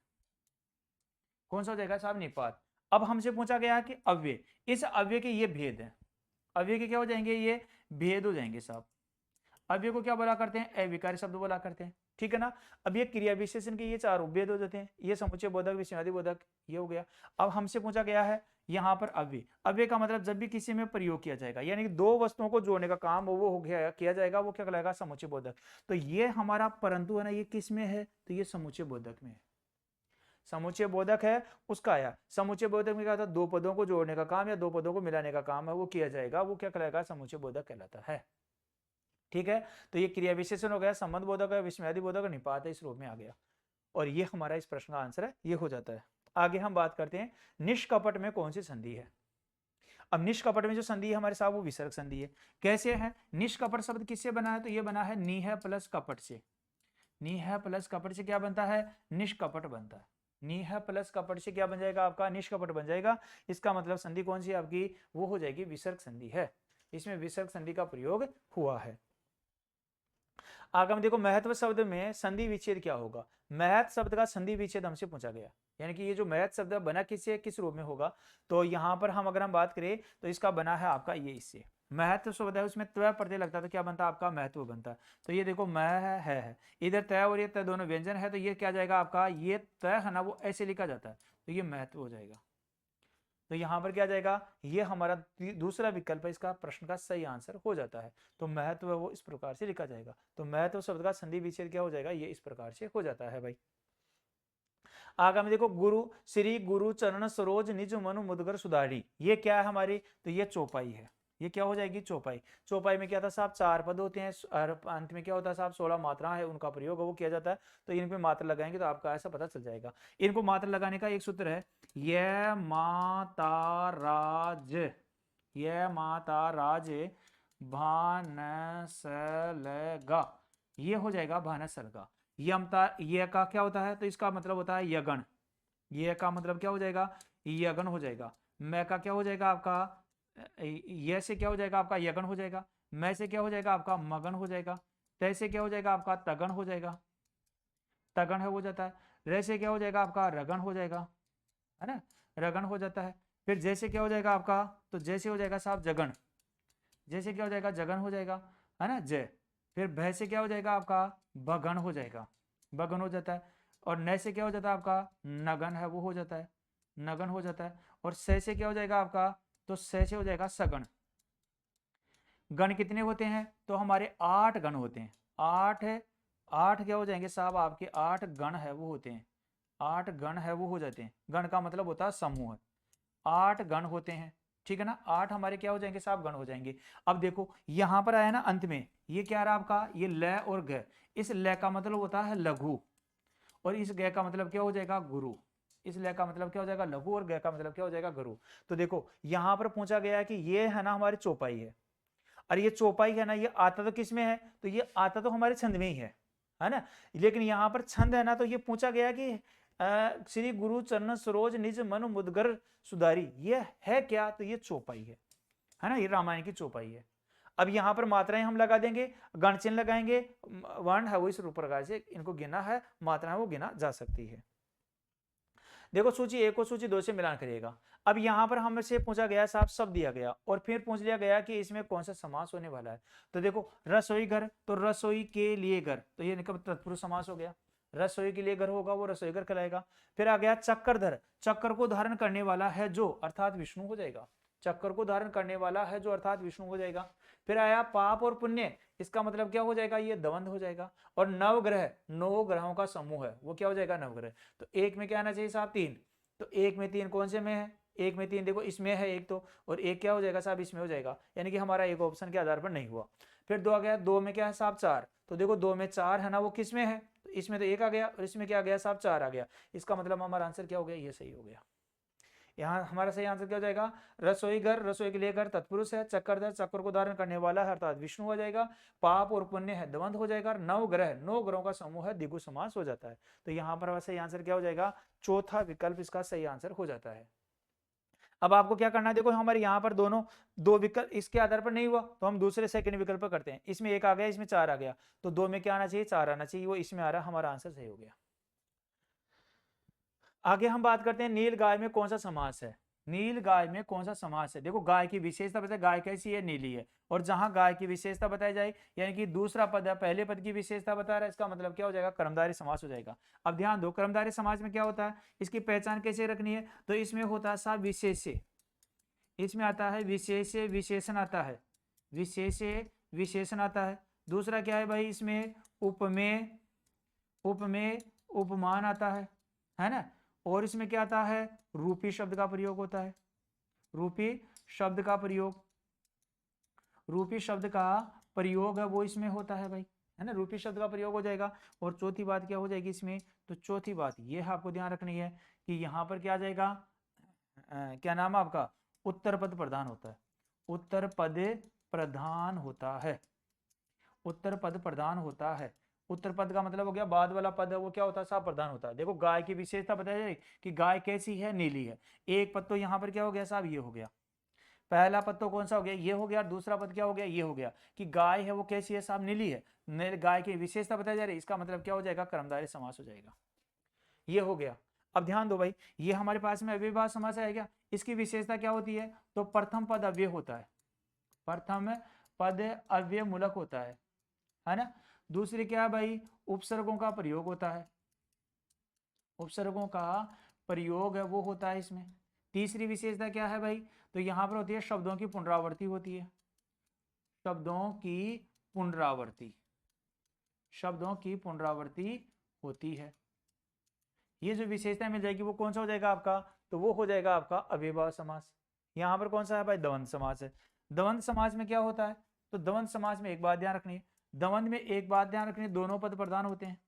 [SPEAKER 1] कौन सा हो जाएगा साहब, निपात। अब हमसे पूछा गया है कि अव्यय, इस अव्यय के ये भेद हैं, अव्यय के क्या हो जाएंगे, ये भेद हो जाएंगे साहब। अव्यय को क्या बोला करते हैं, अविकारी शब्द बोला करते हैं, ठीक है ना। अब ये क्रिया विशेषण के ये चार उपभेद हो जाते हैं, ये समुच्चय बोधक, विस्मयादि बोधक, ये हो गया। अब हमसे पूछा गया है यहाँ पर अव्यय, अव्यय का मतलब जब भी किसी में प्रयोग किया जाएगा, यानी कि दो वस्तुओं को जोड़ने का काम वो हो गया किया जाएगा, वो क्या कहलाएगा, समुच्चय बोधक। तो ये हमारा परंतु है ना, ये किस में है, तो ये समुच्चय बोधक में है, समुच्चय बोधक है उसका आया। समुच्चय बोधक में क्या होता है, दो पदों को जोड़ने का काम या दो पदों को मिलाने का काम है वो किया जाएगा, वो क्या कहलाएगा, समुच्चय बोधक कहलाता है, ठीक है। तो ये क्रिया विशेषण हो गया, संबंध बोधक है, विस्मयादि बोधक, निपात है, इस रूप में आ गया। और ये हमारा इस प्रश्न का आंसर है, ये हो जाता है। आगे हम बात करते हैं निष्कपट में कौन सी संधि है। अब निष्कपट में जो संधि है हमारे साहब वो विसर्ग संधि है। कैसे है, निष्कपट शब्द किससे बना है, तो ये बना है नीह प्लस कपट से, नीह प्लस कपट से क्या बनता है, निष्कपट बनता है। नीह प्लस कपट से क्या बन जाएगा आपका, निष्कपट बन जाएगा। इसका मतलब संधि कौन सी आपकी, वो हो जाएगी विसर्ग संधि है। इसमें विसर्ग संधि का प्रयोग हुआ है। आगे हम देखो महत्व शब्द में संधि विच्छेद क्या होगा। महत शब्द का संधि विच्छेद हमसे पूछा गया, यानी कि ये जो महत शब्द बना किससे किस रूप में होगा। तो यहाँ पर हम अगर हम बात करें तो इसका बना है आपका ये इससे महत्व शब्द है, उसमें त्व प्रत्यय लगता है तो क्या बनता है आपका महत्व बनता है। तो ये देखो मह है इधर तय और ये तय दोनों व्यंजन है, तो ये क्या जाएगा आपका ये तय है ना वो ऐसे लिखा जाता है तो ये महत्व हो जाएगा। तो यहाँ पर क्या जाएगा ये हमारा दूसरा विकल्प है, इसका प्रश्न का सही आंसर हो जाता है। तो महत्व वो इस प्रकार से लिखा जाएगा। तो महत्व शब्द का संधि विच्छेद क्या हो जाएगा ये इस प्रकार से हो जाता है भाई। आगे में देखो गुरु श्री गुरु चरण सरोज निज मनु मुदगर सुधारी, ये क्या है हमारी तो ये चौपाई है। ये क्या हो जाएगी चौपाई। चौपाई में क्या था साहब 4 पद होते हैं और अंत में क्या होता है साहब 16 मात्रा है उनका प्रयोग वो किया जाता है। तो इन पे मात्रा लगाएंगे तो आपका ऐसा पता चल जाएगा। इनको मात्रा लगाने का एक सूत्र है ये माता राज, ये माता राज भानसलगा, ये हो जाएगा भानसलगा। यमता ये का क्या होता है तो इसका मतलब होता है यगन, ये का मतलब क्या हो जाएगा यगन हो जाएगा। मैं का क्या हो जाएगा आपका ये से क्या हो जाएगा आपका यगन हो जाएगा। मैं से क्या हो जाएगा आपका मगन हो जाएगा। तय से क्या हो जाएगा आपका तगन हो जाएगा, तगन है हो जाता है। रे से क्या हो जाएगा आपका रगन हो जाएगा, है ना रगन हो जाता है। फिर जैसे क्या हो जाएगा आपका तो जैसे हो जाएगा साहब जगन, जैसे क्या हो जाएगा जगन हो जाएगा, है ना जय। फिर भय से क्या हो जाएगा आपका बगन हो जाएगा, बगन हो जाता है। और नय से क्या हो जाता है आपका नगन है वो हो जाता है, नगन हो जाता है। और सै से क्या हो जाएगा आपका तो सै से हो जाएगा सगन। गण कितने होते हैं तो हमारे 8 गण होते हैं। 8 है 8 क्या हो जाएंगे साहब आपके 8 गण है वो होते हैं, 8 गण है वो हो जाते हैं। गण का मतलब होता है समूह, 8 गण होते हैं ठीक है ना। 8 हमारे क्या हो जाएंगे साहब गण हो जाएंगे। अब देखो यहां पर आया ना अंत में ये क्या रहा आपका ये ल और ग, इस ल का मतलब होता है लघु और इस ग का मतलब क्या हो जाएगा गुरु। इस ल का मतलब क्या हो जाएगा लघु और ग का मतलब क्या हो जाएगा गुरु। तो देखो यहां पर पूछा गया है कि ये है ना हमारी चौपाई है और ये चौपाई है ना ये आता तो किस में है तो ये आता तो हमारे छंद में ही है ना। लेकिन यहाँ पर छंद है ना तो ये पूछा गया कि श्री गुरु चरण सरोज निज मनु मुदगर सुधारी ये है क्या तो ये चौपाई है ना ये रामायण की चौपाई है। अब यहाँ पर मात्राएं हम लगा देंगे गण चिन्ह लगाएंगे वर्ण है वो इस प्रकार से इनको गिना है मात्राएं वो गिना जा सकती है। देखो सूची 1 को सूची 2 से मिलान करिएगा। अब यहाँ पर हमसे पूछा गया साहब शब्द दिया गया और फिर पूछ लिया गया कि इसमें कौन सा समास होने वाला है। तो देखो रसोई घर तो रसोई के लिए घर तो ये तत्पुरुष समास हो गया। रसोई के लिए घर होगा वो रसोई घर कहलाएगा। फिर आ गया चक्रधर, चक्कर को धारण करने वाला है जो अर्थात विष्णु हो जाएगा, चक्कर को धारण करने वाला है जो अर्थात विष्णु हो जाएगा। फिर आया पाप और पुण्य, इसका मतलब क्या हो जाएगा ये द्वंद हो जाएगा। और नवग्रह 9 ग्रहों का समूह है वो क्या हो जाएगा नवग्रह। तो एक में क्या आना चाहिए साहब 3, तो एक में 3 कौन से में है एक में 3 देखो इसमें है एक तो और एक क्या हो जाएगा साहब इसमें हो जाएगा, यानी कि हमारा एक ऑप्शन के आधार पर नहीं हुआ। फिर 2 आ गया 2 में क्या है साहब 4, तो देखो 2 में 4 है ना वो किस में है तो इसमें तो 1 आ गया और इसमें क्या आ गया साहब 4 आ गया। इसका मतलब हमारा आंसर क्या हो गया ये सही हो गया। यहाँ हमारा सही आंसर क्या हो जाएगा रसोई घर रसोई के लिए घर तत्पुरुष है, चक्रधर चक्र को धारण करने वाला है अर्थात विष्णु हो जाएगा, पाप और पुण्य है द्वंद हो जाएगा, 9 ग्रह 9 ग्रहों का समूह है द्विगु समास हो जाता है। तो यहाँ पर सही आंसर क्या हो जाएगा चौथा विकल्प इसका सही आंसर हो जाता है। अब आपको क्या करना है देखो हमारे यहाँ पर दोनों 2 विकल्प इसके आधार पर नहीं हुआ तो हम दूसरे सेकंड विकल्प पर करते हैं। इसमें 1 आ गया इसमें 4 आ गया तो 2 में क्या आना चाहिए 4 आना चाहिए वो इसमें आ रहा है हमारा आंसर सही हो गया। आगे हम बात करते हैं नील गाय में कौन सा समास है। नील गाय में कौन सा समास है देखो गाय की विशेषता बताए गाय कैसी है नीली है और जहां गाय की विशेषता बताई जाए यानी कि दूसरा पद है पहले पद की विशेषता बता रहा है इसका मतलब क्या हो जाएगा कर्मधारय समास हो जाएगा। अब ध्यान दो कर्मधारय समास में क्या होता है इसकी पहचान कैसे रखनी है तो इसमें होता है साहब विशेष्य, इसमें आता है विशेष्य विशेषण आता है, विशेष्य विशेषण आता है। दूसरा क्या है भाई इसमें उपमेय उपमेय उपमान आता है ना। और इसमें क्या आता है रूपी शब्द का प्रयोग होता है, रूपी शब्द का प्रयोग, रूपी शब्द का प्रयोग है वो इसमें होता है भाई है ना रूपी शब्द का प्रयोग हो जाएगा। और चौथी बात क्या हो जाएगी इसमें तो चौथी बात ये आपको ध्यान रखनी है कि यहाँ पर क्या आ जाएगा क्या नाम है आपका उत्तर पद प्रधान होता है, उत्तर पद प्रधान होता है, उत्तर पद प्रधान होता है। उत्तर पद का मतलब हो गया बाद वाला पद है वो क्या होता है साहब प्रधान होता है। देखो गाय की विशेषता बताई जाए कि गाय कैसी है नीली है, एक पद तो यहाँ पर क्या हो गया साहब ये हो गया। पहला पद तो कौन सा हो गया, ये हो गया। दूसरा पद क्या हो गया, ये हो गया। कि गाय है वो कैसी है साहब, नीली है। गाय की विशेषता बताई जा रही है, इसका मतलब क्या हो जाएगा, कर्मधारय समास हो जाएगा। ये हो गया। अब ध्यान दो भाई, ये हमारे पास में अव्ययभाव समास है क्या, इसकी विशेषता क्या होती है, तो प्रथम पद अव्यय होता है, प्रथम पद अव्यय मूलक होता है ना। दूसरी क्या है भाई, उपसर्गों का प्रयोग होता है, उपसर्गों का प्रयोग है वो होता है इसमें। तीसरी विशेषता क्या है भाई, तो यहां पर होती है शब्दों की पुनरावृत्ति होती है, शब्दों की पुनरावृत्ति, शब्दों की पुनरावृत्ति होती है। ये जो विशेषता मिल जाएगी वो कौन सा हो जाएगा आपका, तो वो हो जाएगा आपका अव्ययभाव समास। यहाँ पर कौन सा है भाई, द्वंद्व समास है। द्वंद्व समास में क्या होता है, तो द्वंद्व समास में एक बात ध्यान रखनी है, द्वंद्व में एक बात ध्यान रखनी है, दोनों पद प्रधान होते हैं,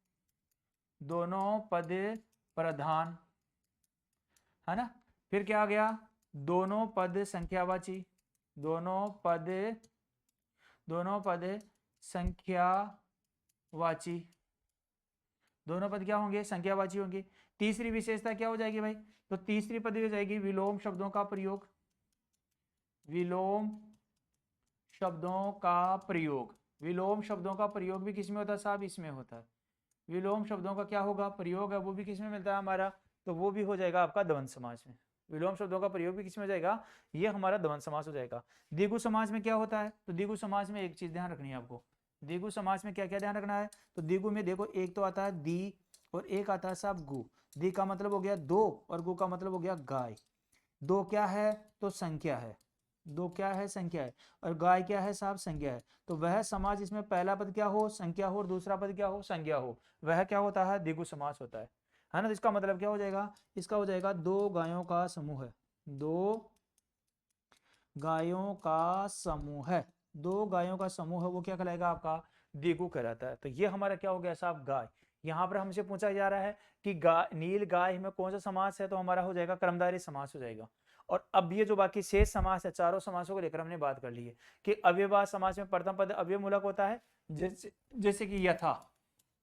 [SPEAKER 1] दोनों पद प्रधान, है ना। फिर क्या आ गया, दोनों पद संख्यावाची, दोनों पद, दोनों पद संख्यावाची, दोनों पद क्या होंगे, संख्यावाची होंगे। तीसरी विशेषता क्या हो जाएगी भाई, तो तीसरी पद हो जाएगी विलोम शब्दों का प्रयोग, विलोम शब्दों का प्रयोग। विलोम शब्दों का प्रयोग भी किसमें होता है साहब, इसमें होता है। विलोम शब्दों का क्या होगा, प्रयोग है वो भी किसमें मिलता है हमारा, तो वो भी हो जाएगा आपका द्वंद्व समास में। विलोम शब्दों का प्रयोग भी किसमें हो जाएगा, ये हमारा द्वंद्व समास हो जाएगा। द्विगु समास में क्या होता है, तो द्विगु समास में एक चीज ध्यान रखनी है आपको, द्विगु समास में क्या क्या ध्यान रखना है, तो द्विगु में देखो एक तो आता है दी और एक आता है साहब गु। दी का मतलब हो गया दो और गु का मतलब हो गया गाय। दो क्या है, तो संख्या है, दो क्या है, संख्या है, और गाय क्या है साहब, संज्ञा है। तो वह समाज जिसमें पहला पद क्या हो, संख्या हो, और दूसरा पद क्या हो, संज्ञा हो, वह क्या होता है, द्विगु समास होता है ना। तो इसका मतलब क्या हो जाएगा, इसका हो जाएगा दो गायों का समूह है, दो गायों का समूह है, दो गायों का समूह है वो क्या कहलाएगा आपका, द्विगु कहलाता है। तो ये हमारा क्या हो गया साहब, गाय। यहाँ पर हमसे पूछा जा रहा है कि गाय, नील गाय में कौन सा समास है, तो हमारा हो जाएगा कर्मधारय समास हो जाएगा। और अब ये जो बाकी शेष समास है, चारों समासों को लेकर हमने बात कर ली है कि अव्ययभाव समास में प्रथम पद अव्यय मूलक होता है, जैसे जैसे कि यथा,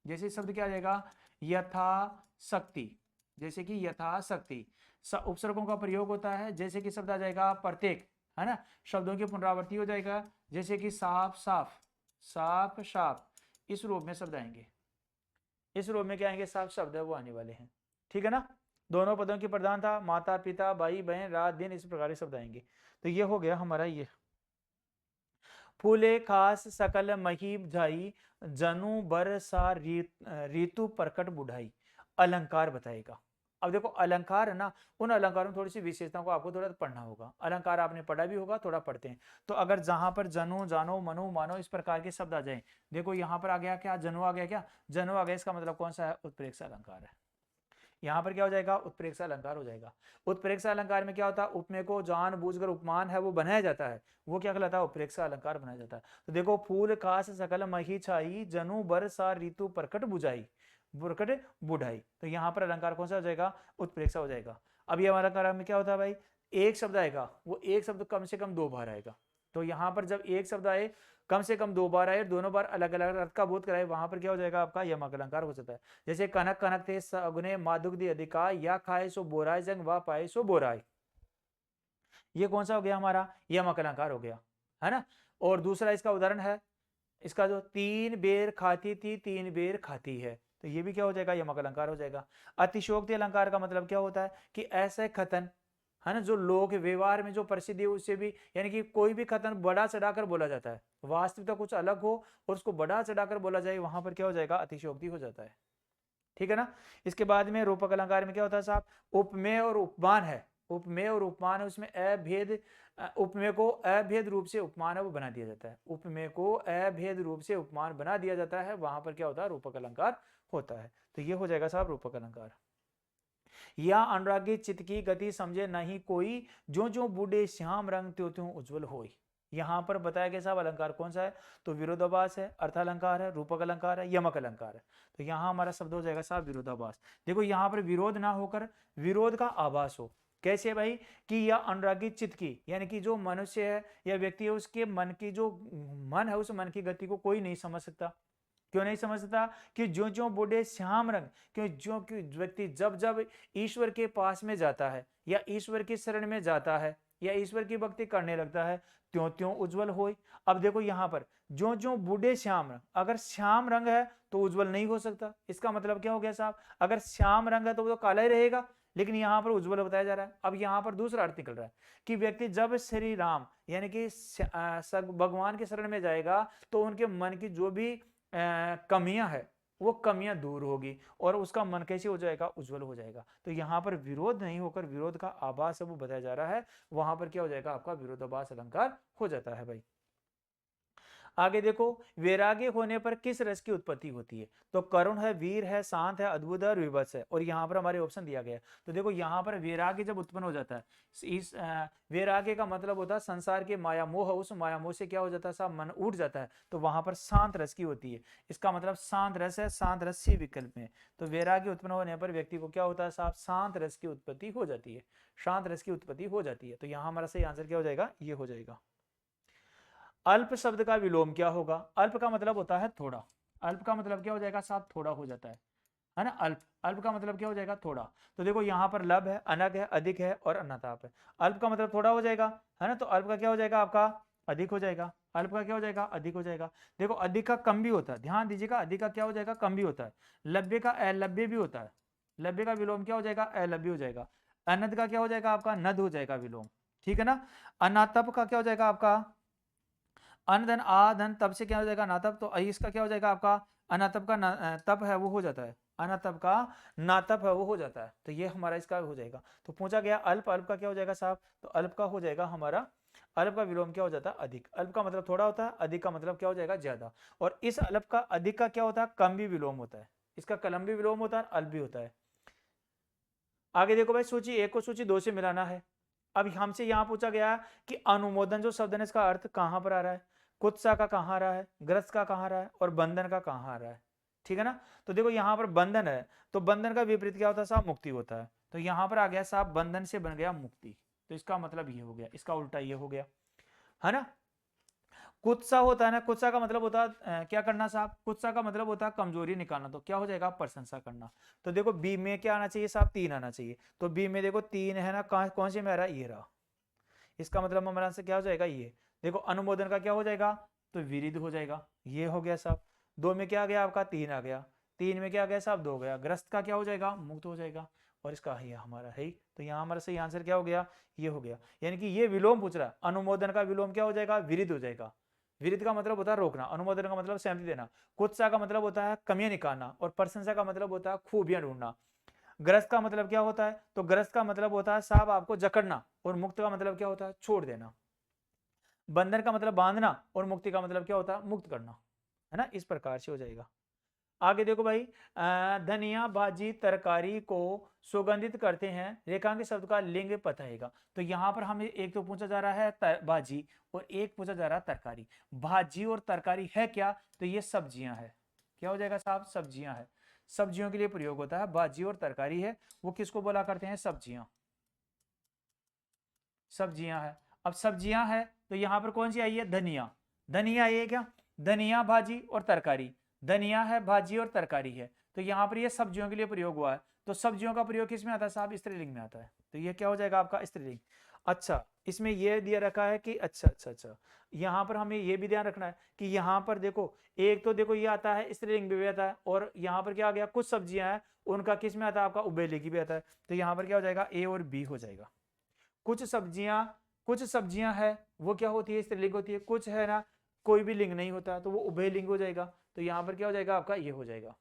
[SPEAKER 1] जैसे शब्द क्या आ जाएगा, यथा शक्ति, जैसे कि यथा शक्ति। उपसर्गों का प्रयोग होता है, जैसे कि शब्द आ जाएगा प्रत्येक, है ना। शब्दों की पुनरावृत्ति हो जाएगा, जैसे कि साफ साफ, साफ साफ, इस रूप में शब्द आएंगे, इस रूप में क्या आएंगे, साफ शब्द है वो आने वाले हैं, ठीक है ना। दोनों पदों की प्रधानता, माता पिता भाई बहन रात दिन, इस प्रकार के शब्द आएंगे। तो ये हो गया हमारा ये फूले खास सकल महीब जाई, जनु बर सा ऋतु प्रकट बुढ़ाई। अलंकार बताएगा। अब देखो अलंकार है ना, उन अलंकारों में थोड़ी सी विशेषताओं को आपको थोड़ा पढ़ना होगा। अलंकार आपने पढ़ा भी होगा, थोड़ा पढ़ते हैं। तो अगर जहां पर जनु जानो मनु मानो इस प्रकार के शब्द आ जाए, देखो यहाँ पर आ गया क्या, जनु आ गया, क्या जनु आ गया, इसका मतलब कौन सा है, उत्प्रेक्षा अलंकार है। यहाँ पर क्या हो जाएगा, उत्प्रेक्षा अलंकार हो जाएगा। उत्प्रेक्षा अलंकार में क्या होता है, उपमेय को जानबूझकर उपमान है वो बनाया जाता है, वो क्या कहलाता है, उत्प्रेक्षा अलंकार बनाया जाता है। तो देखो फूल खास सकल मही छाई, जनु बर सा ऋतु प्रकट बुझाई, प्रकट बुढ़ाई। तो यहाँ पर अलंकार कौन सा हो जाएगा, उत्प्रेक्षा हो जाएगा। अब ये हमारा अलंकार में क्या होता है भाई, एक शब्द आएगा, वो एक शब्द कम से कम दो बार आएगा। तो यहाँ पर जब एक शब्द आए कम से कम दो बार आए, दोनों बार अलग अलग अर्थ का बोध कराए, वहां पर क्या हो जाएगा आपका यमक अलंकार हो जाता है। जैसे कनक कनक थे सगुने मादुग्धि अधिका, या खाए सो बोराय जंग व पाए सो बोराय, ये कौन सा हो गया हमारा, यमक अलंकार हो गया, है ना। और दूसरा इसका उदाहरण है, इसका जो तीन बेर खाती थी तीन बेर खाती है, तो ये भी क्या हो जाएगा, यमक अलंकार हो जाएगा। अतिशोक्ति अलंकार का मतलब क्या होता है, कि ऐसे कथन, है ना, जो लोग व्यवहार में जो प्रसिद्धि है उससे भी, यानी कि कोई भी कथन बड़ा चढ़ाकर बोला जाता है, वास्तविकता कुछ अलग हो और उसको बड़ा चढ़ाकर बोला जाए, वहां पर क्या हो जाएगा, अतिशयोक्ति हो जाता है, ठीक है ना। इसके बाद में रूपक अलंकार में क्या होता है साहब, उपमेय और उपमान है, उपमेय और उपमान है, उसमें अभेद, उपमेय को अभेद रूप से उपमान है वो बना दिया जाता है, उपमेय को अभेद रूप से उपमान बना दिया जाता है, वहां पर क्या होता है, रूपक अलंकार होता है। तो ये हो जाएगा साहब रूपक अलंकार। या अनुरागी चित्त की गति समझे नहीं कोई, जो जो बूढ़े श्याम रंग त्यों त्यों उज्जवल होई। यहां पर बताया गया साहब अलंकार कौन सा है, तो विरोधाभास है, अर्थालंकार है, रूपक अलंकार है, यमक अलंकार है। तो यहां हमारा शब्द हो जाएगा साहब विरोधाभास। देखो यहां पर विरोध ना होकर विरोध का आभास हो, कैसे भाई, कि यह अनुरागी चित्त की, यानी कि जो मनुष्य है या व्यक्ति है उसके मन की जो मन है, उस मन की गति को कोई नहीं समझ सकता। क्यों नहीं समझता, कि जो जो बूढ़े श्याम रंग, क्यों जो कि व्यक्ति जब जब ईश्वर के पास में जाता है या ईश्वर की शरण में जाता है, या ईश्वर की भक्ति करने लगता है, त्यों त्यों उज्जवल होय। अब देखो यहाँ पर जो जो बूढ़े श्याम रंग, अगर श्याम रंग है तो उज्जवल नहीं हो सकता। इसका मतलब क्या हो गया साहब, अगर श्याम रंग है तो वो तो काला ही रहेगा, लेकिन यहाँ पर उज्जवल बताया जा रहा है। अब यहाँ पर दूसरा अर्थ निकल रहा है कि व्यक्ति जब श्री राम यानी कि भगवान के शरण में जाएगा तो उनके मन की जो भी कमियां है वो कमियां दूर होगी और उसका मन कैसे हो जाएगा, उज्जवल हो जाएगा। तो यहाँ पर विरोध नहीं होकर विरोध का आभास है वो बताया जा रहा है, वहां पर क्या हो जाएगा आपका विरोधाभास अलंकार हो जाता है भाई। आगे देखो, वैराग्य होने पर किस रस की उत्पत्ति होती है, तो करुण है, वीर है, शांत है, अद्भुत है और विभत्स है। और यहाँ पर हमारे ऑप्शन दिया गया है। तो देखो यहाँ पर वैराग्य जब उत्पन्न हो जाता है, इस वैराग्य का मतलब होता है संसार के माया मोह, उस माया मोह से क्या हो जाता है साहब, मन उठ जाता है, तो वहां पर शांत रस की होती है। इसका मतलब शांत रस है, शांत रस से विकल्प में। तो वैराग्य उत्पन्न होने पर व्यक्ति को क्या होता है साहब, शांत रस की उत्पत्ति हो जाती है, शांत रस की उत्पत्ति हो जाती है। तो यहाँ हमारा सही आंसर क्या हो जाएगा, ये हो जाएगा। अल्प शब्द का विलोम क्या होगा, अल्प का मतलब होता है थोड़ा, अल्प का मतलब क्या हो जाएगा साहब, थोड़ा हो जाता है ना। अल्प, अल्प का मतलब क्या हो जाएगा, थोड़ा। तो देखो यहाँ पर लब है, अनग है, अधिक है और अन्नताप है। अल्प का मतलब थोड़ा हो जाएगा, है ना, तो अल्प का क्या हो जाएगा आपका, अधिक हो जाएगा। अल्प का क्या हो जाएगा, अधिक हो जाएगा। देखो अधिक का कम भी होता है, ध्यान दीजिएगा, अधिक का क्या हो जाएगा, कम भी होता है। लभ्य का अलभ्य भी होता है, लभ्य का विलोम क्या हो जाएगा, अलभ्य हो जाएगा। अनद का क्या हो जाएगा आपका, नद हो जाएगा विलोम, ठीक है ना। अनातप का क्या हो जाएगा आपका, अन धन आ धन तब से क्या हो जाएगा, नातप। तो इसका क्या हो जाएगा आपका, अनातप का तप है वो हो जाता है, अनातप का नातप है वो हो जाता है। तो ये हमारा इसका हो जाएगा। तो पूछा गया अल्प, अल्प का क्या हो जाएगा साहब, तो अल्प का हो जाएगा हमारा, अल्प का विलोम क्या हो जाता है, अधिक। अल्प का मतलब थोड़ा होता है, अधिक का मतलब क्या हो जाएगा, ज्यादा। और इस अल्प का अधिक का क्या होता है, कम भी विलोम होता है, इसका कलम भी विलोम होता है, अल्प भी होता है। आगे देखो भाई, सूची एक को सूची दो से मिलाना है। अब हमसे यहां पूछा गया कि अनुमोदन जो शब्द है इसका अर्थ कहां पर आ रहा है, कुत्सा का कहां आ रहा है, ग्रस्त का कहां आ रहा है और बंधन का कहां आ रहा है, ठीक है ना। तो देखो यहां पर बंधन है, तो बंधन का विपरीत क्या होता है साहब, मुक्ति होता है। तो यहां पर आ गया साहब, बंधन से बन गया मुक्ति, तो इसका मतलब ये हो गया, इसका उल्टा ये हो गया, है ना। कुत्सा होता है ना, कुत्सा का मतलब होता है क्या करना साहब, कुत्सा का मतलब होता है कमजोरी निकालना, तो क्या हो जाएगा, प्रशंसा करना। तो देखो बी में क्या आना चाहिए साहब, तीन आना चाहिए। तो बी में देखो तीन है ना, कौन से में आ रहा है, ये रहा। इसका मतलब हमारा आंसर क्या हो जाएगा, ये देखो। अनुमोदन का क्या हो जाएगा, तो विरिध हो जाएगा, ये हो गया साहब। दो में क्या आ गया आपका, तीन आ गया। तीन में क्या आ गया साहब, दो गया। ग्रस्त का क्या हो जाएगा, मुक्त हो जाएगा। और इसका ये हमारा है ही। तो यहाँ हमारा सही आंसर क्या हो गया, ये हो गया। यानी कि ये विलोम पूछ रहा है, अनुमोदन का विलोम क्या हो जाएगा, विरिध हो जाएगा। विरिध का मतलब होता है रोकना, अनुमोदन का मतलब सहमति देना, कुत्सा का मतलब होता है कमियां निकालना और प्रशंसा का मतलब होता है खूबियां ढूंढना। ग्रस्त का मतलब क्या होता है, तो ग्रस्त का मतलब होता है साहब आपको जकड़ना, और मुक्त का मतलब क्या होता है, छोड़ देना। बंधन का मतलब बांधना और मुक्ति का मतलब क्या होता है, मुक्त करना, है ना। इस प्रकार से हो जाएगा। आगे देखो भाई, धनिया भाजी तरकारी को सुगंधित करते हैं, रेखांकित शब्द का लिंग बताएगा। तो यहाँ पर हमें एक तो पूछा जा रहा है भाजी और एक पूछा जा रहा है तरकारी। भाजी और तरकारी है क्या, तो ये सब्जियां है। क्या हो जाएगा साहब, सब्जियां है। सब्जियों के लिए प्रयोग होता है, भाजी और तरकारी है वो किसको बोला करते हैं, सब्जियां, सब्जियां है। अब सब्जियां है तो यहां पर कौन सी आई है, धनिया। धनिया आई है क्या, धनिया भाजी और तरकारी, धनिया है भाजी और तरकारी है। तो यहाँ पर ये सब्जियों के लिए प्रयोग हुआ है। तो सब्जियों का प्रयोग किस में आता है साहब, स्त्रीलिंग में आता है। तो ये क्या हो जाएगा आपका, स्त्रीलिंग। अच्छा, इसमें ये दिया रखा है कि अच्छा, यहाँ पर हमें ये भी ध्यान रखना है कि यहाँ पर देखो, एक तो देखो ये आता है स्त्रीलिंग भी आता है, और यहाँ पर क्या आ गया, कुछ सब्जियां हैं उनका किस में आता है आपका, उभयलिंगी भी आता है। तो यहाँ पर क्या हो जाएगा, ए और बी हो जाएगा। कुछ सब्जियां है वो क्या होती है, स्त्रीलिंग होती है, कुछ है ना कोई भी लिंग नहीं होता तो वो उभय लिंग हो जाएगा। तो यहां पर क्या हो जाएगा आपका, ये हो जाएगा।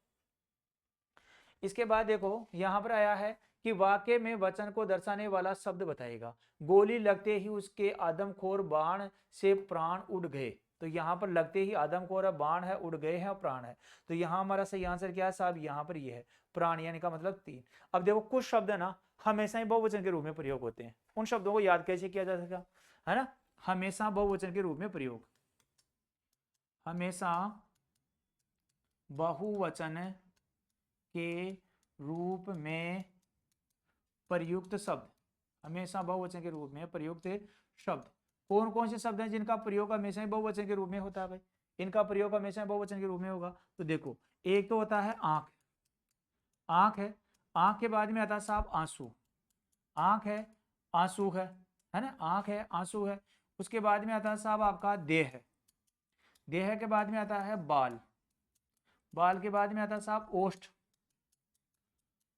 [SPEAKER 1] इसके बाद देखो यहां पर आया है कि वाक्य में वचन को दर्शाने वाला शब्द बताएगा। गोली लगते ही उसके आदमखोर बाण से प्राण उड़ गए। तो यहाँ पर लगते ही आदमखोर बाण है, उड़ गए हैं और प्राण है। तो यहाँ हमारा सही आंसर क्या है साहब, यहाँ पर ये है प्राण, यानी का मतलब तीन। अब देखो कुछ शब्द है ना हमेशा ही बहुवचन के रूप में प्रयोग होते हैं, उन शब्दों को याद कैसे किया जा सका, है ना। हमेशा बहुवचन के रूप में प्रयोग, हमेशा बहुवचन के रूप में प्रयुक्त शब्द, हमेशा बहुवचन के रूप में प्रयुक्त शब्द। कौन कौन से शब्द हैं जिनका प्रयोग हमेशा ही बहुवचन के रूप में होता है भाई, इनका प्रयोग हमेशा बहुवचन के रूप में होगा। तो देखो एक तो होता है आंख, आंख है, आंख के बाद में आता है साहब आंसू, आंख है, आंसू है, है ना, आंख है, आंसू है। उसके बाद में आता है साहब आपका देह, देह के बाद में आता है बाल, बाल के बाद में आता है साहब ओष्ठ,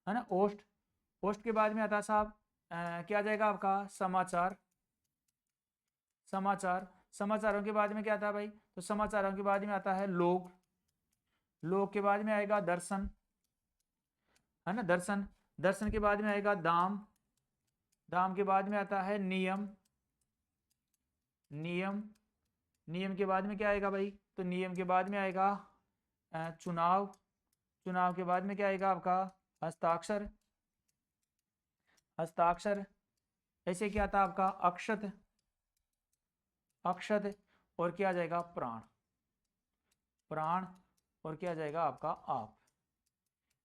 [SPEAKER 1] है ना, ओष्ठ, ओष्ठ के बाद में आता है साहब क्या आ जाएगा आपका समाचार, समाचार, समाचारों के बाद में क्या आता है भाई, तो समाचारों के बाद में आता है लोग, लोग के बाद में आएगा दर्शन, है ना, दर्शन, दर्शन के बाद में आएगा दाम, दाम के बाद में आता है नियम, नियम, नियम के बाद में क्या आएगा भाई, तो नियम के बाद में आएगा चुनाव, चुनाव के बाद में क्या आएगा आपका हस्ताक्षर, हस्ताक्षर, ऐसे क्या आता है आपका अक्षत, अक्षत, और क्या आ जाएगा प्राण, प्राण, और क्या आ जाएगा आपका आप।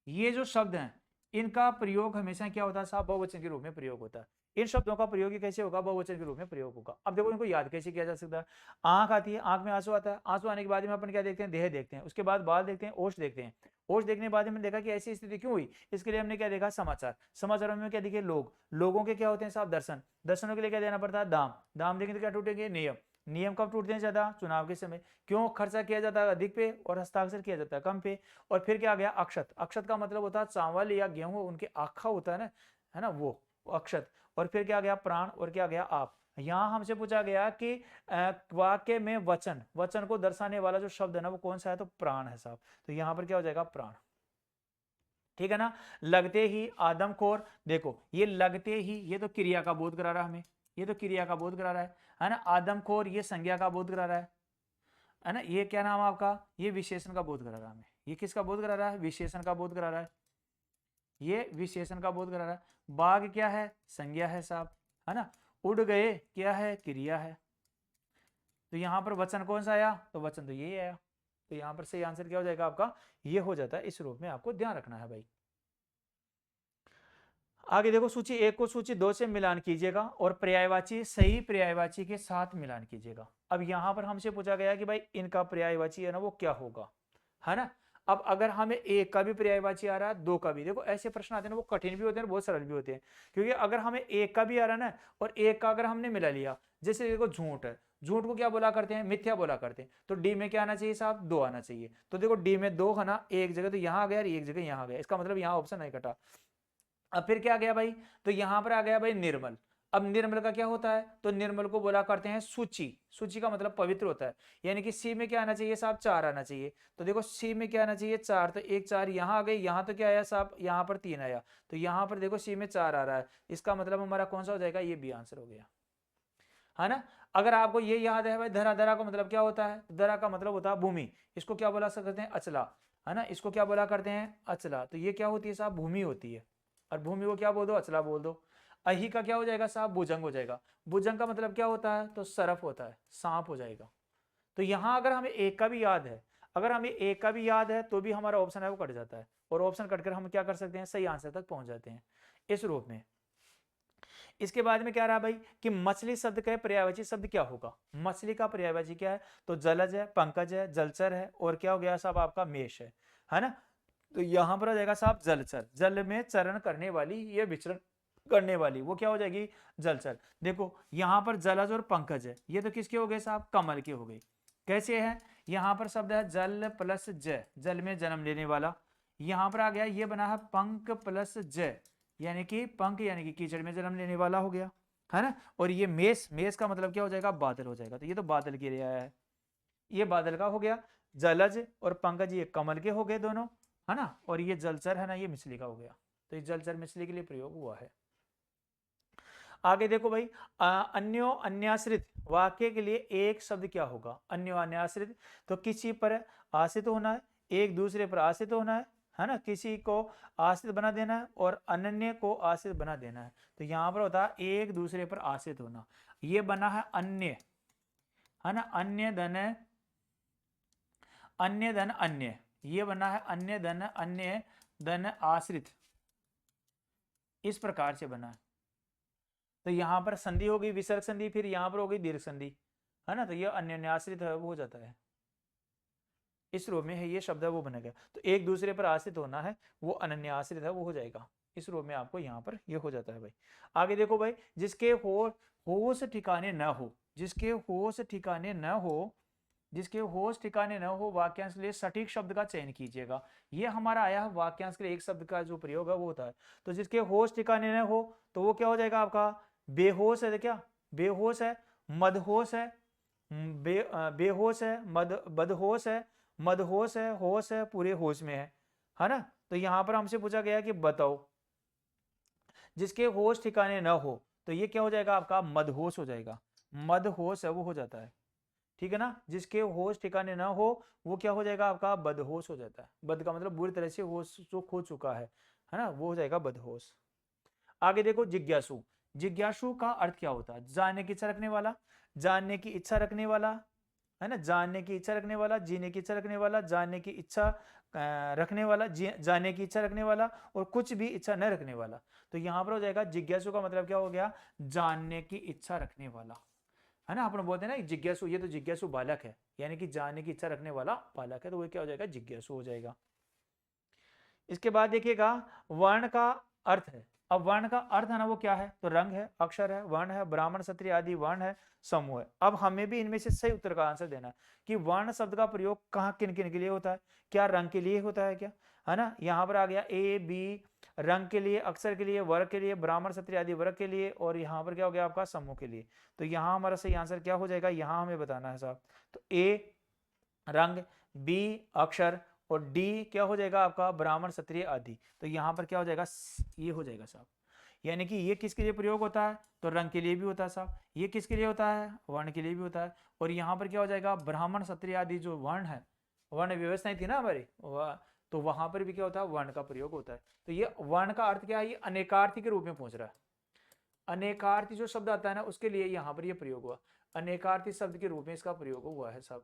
[SPEAKER 1] ये जो शब्द हैं इनका प्रयोग हमेशा क्या होता है साहब, बहुवचन के रूप में प्रयोग होता है। इन शब्दों का प्रयोग ये कैसे होगा, बहुवचन के रूप में प्रयोग होगा। अब देखो इनको याद कैसे किया जा सकता है। आंख आती है, आंख में आंसू आता है, आंसू आने के बाद में अपन क्या देखते हैं, देह देखते हैं, उसके बाद बाल देखते हैं, ओष्ठ देखते हैं, ओष्ठ देखने के बाद हमने देखा कि ऐसी स्थिति क्यों हुई, इसके लिए हमने क्या देखा, समाचार, समाचारों में क्या दिखे, लोग, लोगों के क्या होते हैं साहब दर्शन, दर्शनों के लिए क्या देना पड़ता है, दाम, दाम देंगे तो क्या टूटेंगे, नियम, नियम कब टूटते हैं ज्यादा, चुनाव के समय, क्यों, खर्चा किया जाता है अधिक पे और हस्ताक्षर किया जाता है कम पे। और फिर क्या आ गया अक्षत, अक्षत का मतलब होता है चावल या गेहूं उनके आखा होता है ना, है ना, वो अक्षत। और फिर क्या गया प्राण, और क्या गया आप। यहां हमसे पूछा गया कि वाक्य में वचन, वचन को दर्शाने वाला जो शब्द है ना वो कौन सा है, तो प्राण है साहब। तो यहां पर क्या हो जाएगा प्राण, ठीक है ना। लगते ही आदमखोर, देखो ये लगते ही, ये तो क्रिया का बोध करा रहा है हमें, ये तो क्रिया का बोध करा रहा है ना, आदमखोर ये संज्ञा का बोध करा रहा है ना, ये क्या नाम आपका, ये विशेषण का बोध करा रहा है हमें, ये किसका बोध करा रहा है, विशेषण का बोध करा रहा है, ये विशेषण का बोध करा रहा है। बाघ क्या है, संज्ञा है साहब, है ना, उड़ गए क्या है, क्रिया है। तो यहां पर वचन कौन सा आया, तो वचन तो ये आया। तो यहां पर सही आंसर क्या हो जाएगा आपका, ये हो जाता है। इस रूप में आपको ध्यान रखना है भाई। आगे देखो, सूची 1 को सूची 2 से मिलान कीजिएगा और पर्यायवाची सही पर्यायवाची के साथ मिलान कीजिएगा। अब यहां पर हमसे पूछा गया कि भाई इनका पर्यायवाची है ना वो क्या होगा, है ना। अब अगर हमें एक का भी पर्यायवाची आ रहा है, दो का भी, देखो ऐसे प्रश्न आते हैं ना वो कठिन भी होते हैं बहुत सरल भी होते हैं। क्योंकि अगर हमें एक का भी आ रहा है ना और एक का अगर हमने मिला लिया, जैसे देखो झूठ है, झूठ को क्या बोला करते हैं, मिथ्या बोला करते हैं। तो डी में क्या आना चाहिए साहब, 2 आना चाहिए। तो देखो डी में 2 है ना, एक जगह तो यहाँ आ गया और एक जगह यहाँ आ गया, इसका मतलब यहाँ ऑप्शन नहीं कटा। अब फिर क्या आ गया भाई, तो यहां पर आ गया भाई निर्मल। अब निर्मल का क्या होता है, तो निर्मल को बोला करते हैं सूची, सूची का मतलब पवित्र होता है। यानी कि सी में क्या आना चाहिए साहब, 4 आना चाहिए। तो देखो सी में क्या आना चाहिए 4, तो एक 4 यहाँ आ गई, यहाँ तो क्या आया साहब, यहाँ पर 3 आया। तो यहाँ पर देखो सी में 4 आ रहा है, इसका मतलब हमारा कौन सा हो जाएगा, ये बी आंसर हो गया, है ना। अगर आपको ये याद है भाई, धरा, धरा का मतलब क्या होता है, धरा का मतलब होता है भूमि, इसको क्या बोला सकते हैं, अचला, है ना, इसको क्या बोला करते हैं, अचला। तो ये क्या होती है साहब, भूमि होती है। और भूमि को क्या बोल दो, अचला बोल दो। अही का क्या हो जाएगा साहब, भुजंग हो जाएगा। भुजंग का मतलब क्या होता है, तो सरफ होता है, सांप हो जाएगा। तो यहां अगर हमें एक का भी याद है, अगर हमें एक का भी याद है तो भी हमारा ऑप्शन है वो कट जाता है, और ऑप्शन कटकर हम क्या कर सकते हैं, सही आंसर तक पहुंच जाते हैं इस रूप में। इसके बाद में क्या रहा भाई, कि मछली शब्द का पर्यायवाची शब्द क्या होगा, मछली का पर्यायवाची क्या है, तो जलज है, पंकज है, जलचर है, और क्या हो गया साहब आपका मेष है ना। तो यहां पर आ जाएगा साहब जलचर, जल में चरण करने वाली, ये विचरण करने वाली, वो क्या हो जाएगी, जलचर। देखो यहां पर जलज और पंकज है, ये तो किसके हो गए साहब, कमल के हो गए। कैसे है, यहां पर शब्द है जल प्लस जय, जल में जन्म लेने वाला। यहां पर आ गया, ये बना है पंक प्लस जय, यानी कि पंख यानी कि कीचड़ में जन्म लेने वाला हो गया, है ना। और ये मेष, मेष का मतलब क्या हो जाएगा, बादल हो जाएगा। तो ये तो बादल के लिए आया है, ये बादल का हो गया। जलज और पंकज ये कमल के हो गए दोनों, है ना। और ये जलचर है ना, ये मछली का हो गया। तो ये जलचर मछली के लिए प्रयोग हुआ है। आगे देखो भाई, अन्यो अन्याश्रित वाक्य के लिए एक शब्द क्या होगा, अन्यो अन्याश्रित, तो किसी पर आश्रित होना है, एक दूसरे पर आश्रित होना है ना, किसी को आश्रित बना देना है और अन्य को आश्रित बना देना है। तो यहां पर होता है एक दूसरे पर आश्रित होना, ये बना है अन्य, है ना, अन्य धन, अन्य धन अन्य, ये बना है अन्य धन, अन्य धन आश्रित, इस प्रकार से बना है। तो यहां पर संधि हो गई विसर्ग संधि, फिर यहां पर हो गई दीर्घ संधि, है ना। तो ये अन्यन्याश्रित है वो हो जाता है, इस रूप में है ये शब्द है वो बनेगा। तो एक दूसरे पर आश्रित होना है, वो अनन्याश्रित है वो हो जाएगा। इस रूप में आपको यहाँ पर ये हो जाता है भाई। आगे देखो भाई, जिसके होश ठिकाने न हो, जिसके होश ठिकाने न हो, जिसके होश ठिकाने न हो, वाक्यांश के लिए सटीक शब्द का चयन कीजिएगा। ये हमारा आया है वाक्यांश के लिए एक शब्द का जो प्रयोग है वो होता है। तो जिसके होश ठिकाने न हो तो वो क्या हो जाएगा आपका, बेहोश है क्या, बेहोश है, मदहोश है, बेहोश है, बदहोश है, मदहोश है, होश है, पूरे होश में है ना। तो यहां पर हमसे पूछा गया कि बताओ जिसके होश ठिकाने न हो, तो ये क्या हो जाएगा आपका, मदहोश हो जाएगा, मदहोश है वो हो जाता है, ठीक है ना। जिसके होश ठिकाने ना हो वो क्या हो जाएगा आपका, बदहोश हो जाता है। बद का मतलब बुरी तरह से होश जो खो चुका है ना, वो हो जाएगा बदहोश। आगे देखो जिज्ञासु, जिज्ञासु का अर्थ क्या होता है, जानने की इच्छा रखने वाला, जानने की इच्छा रखने वाला, है ना, जानने की इच्छा रखने वाला, जीने की इच्छा रखने वाला, जानने की इच्छा रखने वाला, जानने की इच्छा रखने वाला, और कुछ भी इच्छा न रखने वाला। तो यहां पर हो जाएगा जिज्ञासु का मतलब क्या हो गया, जानने की इच्छा रखने वाला, है ना। अपन बोलते हैं ना जिज्ञासु, ये तो जिज्ञासु बालक है, यानी कि जानने की इच्छा रखने वाला बालक है, तो वो क्या हो जाएगा, जिज्ञासु हो जाएगा। इसके बाद देखिएगा वर्ण का अर्थ है। अब वर्ण का अर्थ है ना वो क्या है, तो रंग है, अक्षर है, वर्ण है, ब्राह्मण क्षत्रिय आदि वर्ण है, समूह है। अब हमें भी इनमें से सही उत्तर का आंसर देना है कि वर्ण शब्द का प्रयोग कहाँ किन किन के लिए होता है, क्या रंग के लिए होता है क्या, है ना। यहाँ पर आ गया ए बी, रंग के लिए, अक्षर के लिए, वर्ग के लिए, ब्राह्मण क्षत्रिय आदि वर्ग के लिए, और यहाँ पर क्या हो गया आपका, समूह के लिए। तो यहाँ हमारा सही आंसर क्या हो जाएगा, यहाँ हमें बताना है साहब। तो ए रंग, बी अक्षर, और डी क्या हो जाएगा आपका, ब्राह्मण क्षत्रिय आदि। तो यहाँ पर क्या हो जाएगा, ये हो जाएगा साहब। यानी कि ये किसके लिए प्रयोग होता है, तो रंग के लिए भी होता है साहब, ये किसके लिए होता है, वर्ण के लिए भी होता है। और यहाँ पर क्या हो जाएगा, ब्राह्मण क्षत्रिय आदि जो वर्ण है, वर्ण व्यवस्थाएं थी ना हमारी, तो वहां पर भी क्या होता है, वर्ण का प्रयोग होता है। तो ये वर्ण का अर्थ क्या है, ये अनेकार्थी के रूप में पहुंच रहा है। अनेकार्थी जो शब्द आता है ना उसके लिए यहाँ पर ये प्रयोग हुआ, अनेकार्थी शब्द के रूप में इसका प्रयोग हुआ है साहब,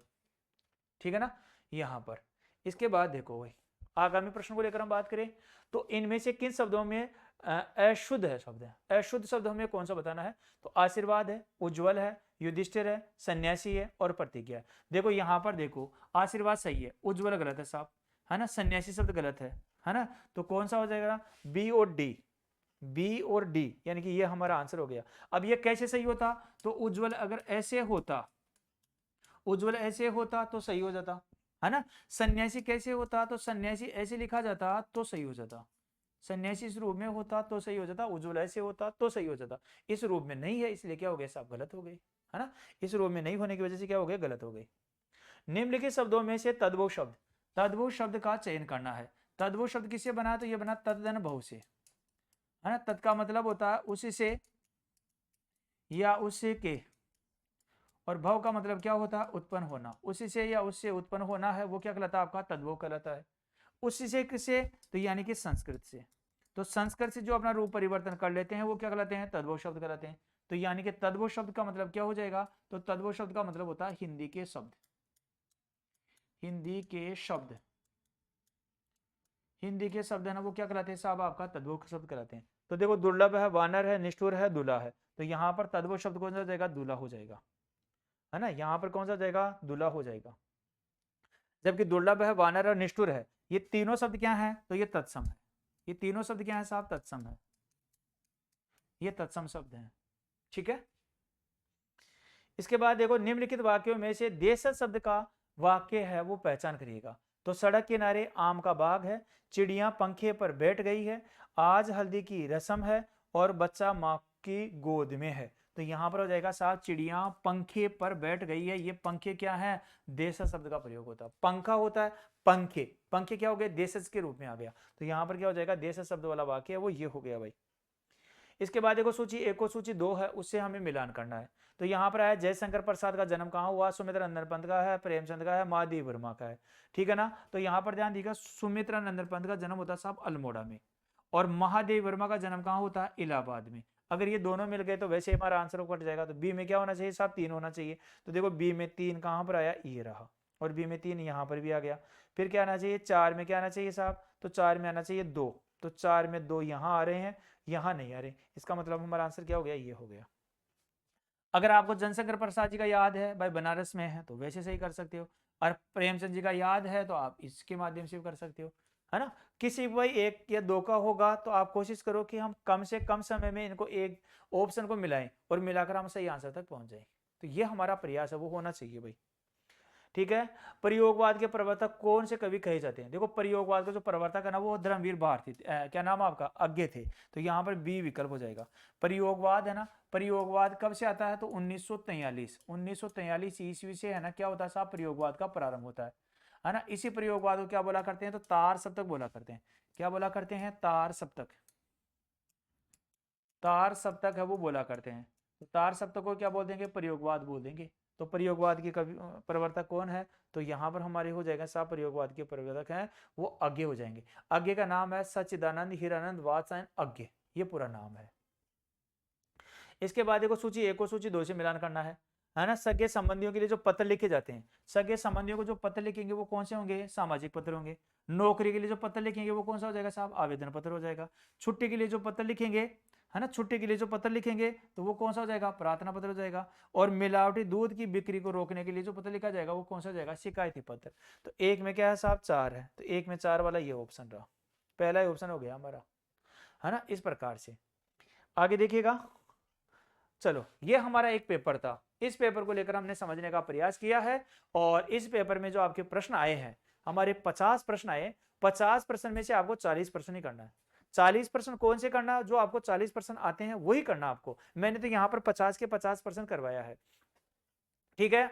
[SPEAKER 1] ठीक है ना, यहाँ पर। इसके बाद देखो भाई आगामी प्रश्न को लेकर हम बात करें, तो इनमें से किन शब्दों में अशुद्ध है शब्द है, अशुद्ध शब्द हमें कौन सा बताना है, तो आशीर्वाद है, उज्जवल है, युधिष्ठिर है, सन्यासी है, और प्रतिज्ञा है। देखो यहाँ पर देखो आशीर्वाद सही है, उज्जवल गलत है साहब, है ना, सन्यासी शब्द गलत है ना। तो कौन सा हो जाएगा, बी और डी, बी और डी, यानी कि ये हमारा आंसर हो गया। अब ये कैसे सही होता, तो उज्जवल अगर ऐसे होता, उज्जवल ऐसे होता तो सही हो जाता, है ना। सन्यासी कैसे होता, तो सन्यासी ऐसे लिखा जाता तो सही हो जाता, सन्यासी इस रूप में होता तो सही हो जाता, उज्जवल ऐसे होता तो सही हो जाता। इस रूप में नहीं है इसलिए क्या हो गया साहब, गलत हो गई, है ना। इस रूप में नहीं होने की वजह से क्या हो गया, गलत हो गई। निम्नलिखित शब्दों में से तद्भव शब्द, तद्भव शब्द का चयन करना है। तद्भव शब्द किससे बना, तो ये बना तद्दन भव से, है ना। तत् का मतलब होता है उसी से या उससे के, और भव का मतलब क्या होता है, उत्पन्न होना, उसी से या उससे उत्पन्न होना है, वो क्या कहलाता है आपका, तद्भव कहलाता है। उसी से किससे, तो यानी कि संस्कृत से, तो संस्कृत से जो अपना रूप परिवर्तन कर लेते हैं वो क्या कहलाते हैं, तद्भव शब्द कहलाते हैं। तो यानी कि तद्भव शब्द का मतलब क्या हो जाएगा, तो तद्भव शब्द का मतलब होता है हिंदी के शब्द, हिंदी के शब्द, हिंदी के शब्द है ना वो क्या कहलाते हैं साहब, आपका तद्भव शब्द कहलाते हैं। तो देखो दुर्लभ है, वानर है, निष्ठुर है, दूल्हा है, तो यहाँ पर तद्भव शब्द कौन सा हो जाएगा, दूल्हा हो जाएगा, है ना। यहाँ पर कौन सा जाएगा, दूल्हा हो जाएगा। जबकि दुर्लभ है, वानर और निष्ठुर है, ये तीनों शब्द क्या है, तो ये तत्सम है, ये तीनों शब्द क्या है साहब, तत्सम है, ये तत्सम शब्द है, ठीक है। इसके बाद देखो निम्नलिखित वाक्यों में से देशज शब्द का वाक्य है वो पहचान करिएगा। तो सड़क किनारे आम का बाग है, चिड़िया पंखे पर बैठ गई है, आज हल्दी की रस्म है, और बच्चा माँ की गोद में है। तो यहाँ पर हो जाएगा साहब चिड़िया पंखे पर बैठ गई है, ये पंखे क्या है, देशज शब्द का प्रयोग होता है, पंखा होता है, पंखे, पंखे क्या हो गए, देशज के रूप में आ गया। तो यहाँ पर क्या हो जाएगा, देशज शब्द वाला वाक्य है वो ये हो गया भाई। इसके बाद देखो सूची एक और सूची दो है, उससे हमें मिलान करना है। तो यहाँ पर आया जयशंकर प्रसाद का जन्म कहाँ हुआ, सुमित्रा नंदन पंत का है, प्रेमचंद का है, महादेव वर्मा का है, ठीक है ना। तो यहाँ पर ध्यान दीजिएगा सुमित्रा नंदन पंत का जन्म होता है साहब अल्मोड़ा में, और महादेव वर्मा का जन्म कहाँ होता है, इलाहाबाद में। अगर ये दोनों मिल गए तो वैसे हमारा आंसर कट जाएगा। तो बी में क्या होना चाहिए साहब, 3 होना चाहिए। तो देखो बी में 3 कहाँ पर आया, ये रहा, और बी में 3 यहाँ पर भी आ गया। फिर क्या आना चाहिए, 4 में क्या आना चाहिए साहब, तो 4 में आना चाहिए 2, तो 4 में 2 यहाँ आ रहे हैं, यहाँ नहीं आ रहे, इसका मतलब हमारा आंसर क्या हो गया, ये हो गया। अगर आपको जनशंकर प्रसाद जी का याद है भाई बनारस में है तो वैसे सही कर सकते हो, और प्रेमचंद जी का याद है तो आप इसके माध्यम से भी कर सकते हो, है ना। किसी भाई 1 या 2 का होगा तो आप कोशिश करो कि हम कम से कम समय में इनको एक ऑप्शन को मिलाएं और मिलाकर हम सही आंसर तक पहुंच जाएं। तो ये हमारा प्रयास है, वो होना चाहिए भाई। ठीक है। प्रयोगवाद के प्रवर्तक कौन से कवि कहे जाते हैं? देखो प्रयोगवाद का जो प्रवर्तक है ना वो धर्मवीर भारती क्या नाम है आपका, अज्ञे थे। तो यहाँ पर बी विकल्प हो जाएगा। प्रयोगवाद है ना, प्रयोगवाद कब से आता है? तो 1943 1943 ईस्वी से है ना क्या होता है साहब, प्रयोगवाद का प्रारंभ होता है ना। इसी प्रयोगवाद को क्या बोला करते हैं? तो तार सप्तक बोला करते हैं। क्या बोला करते हैं? तार सप्तक। तार सप्तक है वो बोला करते हैं। तो तार सप्तक को क्या बोल देंगे? प्रयोगवाद बोल देंगे। तो प्रयोगवाद के कवि प्रवर्तक कौन है? तो यहाँ पर हमारे हो जाएगा साहब, प्रयोगवाद के प्रवर्तक हैं वो अज्ञे हो जाएंगे। अज्ञे का नाम है सच्चिदानंद हीरानंद वात्सायन अज्ञे, ये पूरा नाम है। इसके बाद देखो सूची 1 और सूची 2 से मिलान करना है ना। सगे संबंधियों के लिए जो पत्र लिखे जाते हैं, सगे संबंधियों को जो पत्र लिखेंगे वो कौन से होंगे? सामाजिक पत्र होंगे। नौकरी के लिए जो पत्र लिखेंगे वो कौन सा हो जाएगा साहब? आवेदन पत्र हो जाएगा। छुट्टी के लिए जो पत्र लिखेंगे, है ना, छुट्टी के लिए जो पत्र लिखेंगे तो वो कौन सा हो जाएगा? प्रार्थना पत्र हो जाएगा। और मिलावटी दूध की बिक्री को रोकने के लिए जो पत्र लिखा जाएगा वो कौन सा हो जाएगा? शिकायती पत्र। तो एक में क्या है साहब? 4 है, तो एक में 4 वाला ये ऑप्शन रहा, पहला ही ऑप्शन हो गया हमारा, है ना। इस प्रकार से आगे देखिएगा। चलो ये हमारा एक पेपर था, इस पेपर को लेकर हमने समझने का प्रयास किया है। और इस पेपर में जो आपके प्रश्न आए हैं, हमारे 50 प्रश्न आए, 50 प्रश्न में से आपको 40 प्रश्न ही करना है। 40% कौन से करना? जो आपको 40% आते हैं वही करना आपको। मैंने तो यहाँ पर 50 के 50% करवाया है। ठीक है।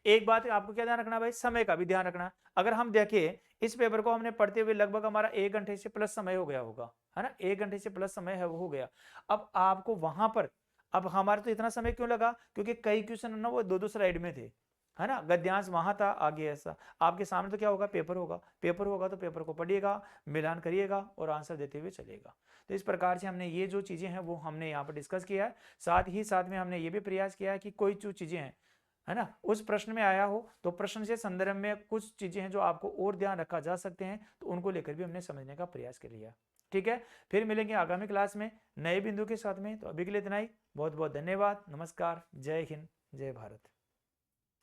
[SPEAKER 1] एक बात आपको क्या ध्यान रखना भाई, समय का भी ध्यान रखना। अगर हम देखें इस पेपर को हमने पढ़ते हुए लगभग हमारा 1 घंटे से प्लस समय हो गया होगा, है ना, 1 घंटे से प्लस समय है वो हो गया। अब आपको वहां पर, अब हमारा तो इतना समय क्यों लगा? क्योंकि कई क्वेश्चन ना वो 2-2 स्लाइड में थे, है ना। गद्यांश वहां था, आगे ऐसा आपके सामने तो क्या होगा? पेपर होगा। पेपर होगा तो पेपर को पढ़िएगा, मिलान करिएगा और आंसर देते हुए चलेगा। तो इस प्रकार से हमने ये जो चीजें हैं वो हमने यहाँ पर डिस्कस किया है। साथ ही साथ में हमने ये भी प्रयास किया है कि कोई जो चीजें हैं, है ना, उस प्रश्न में आया हो तो प्रश्न से संदर्भ में कुछ चीजें हैं जो आपको और ध्यान रखा जा सकते हैं, तो उनको लेकर भी हमने समझने का प्रयास कर लिया। ठीक है। फिर मिलेंगे आगामी क्लास में नए बिंदु के साथ में। तो अभी के लिए इतना ही। बहुत बहुत धन्यवाद। नमस्कार। जय हिंद, जय भारत।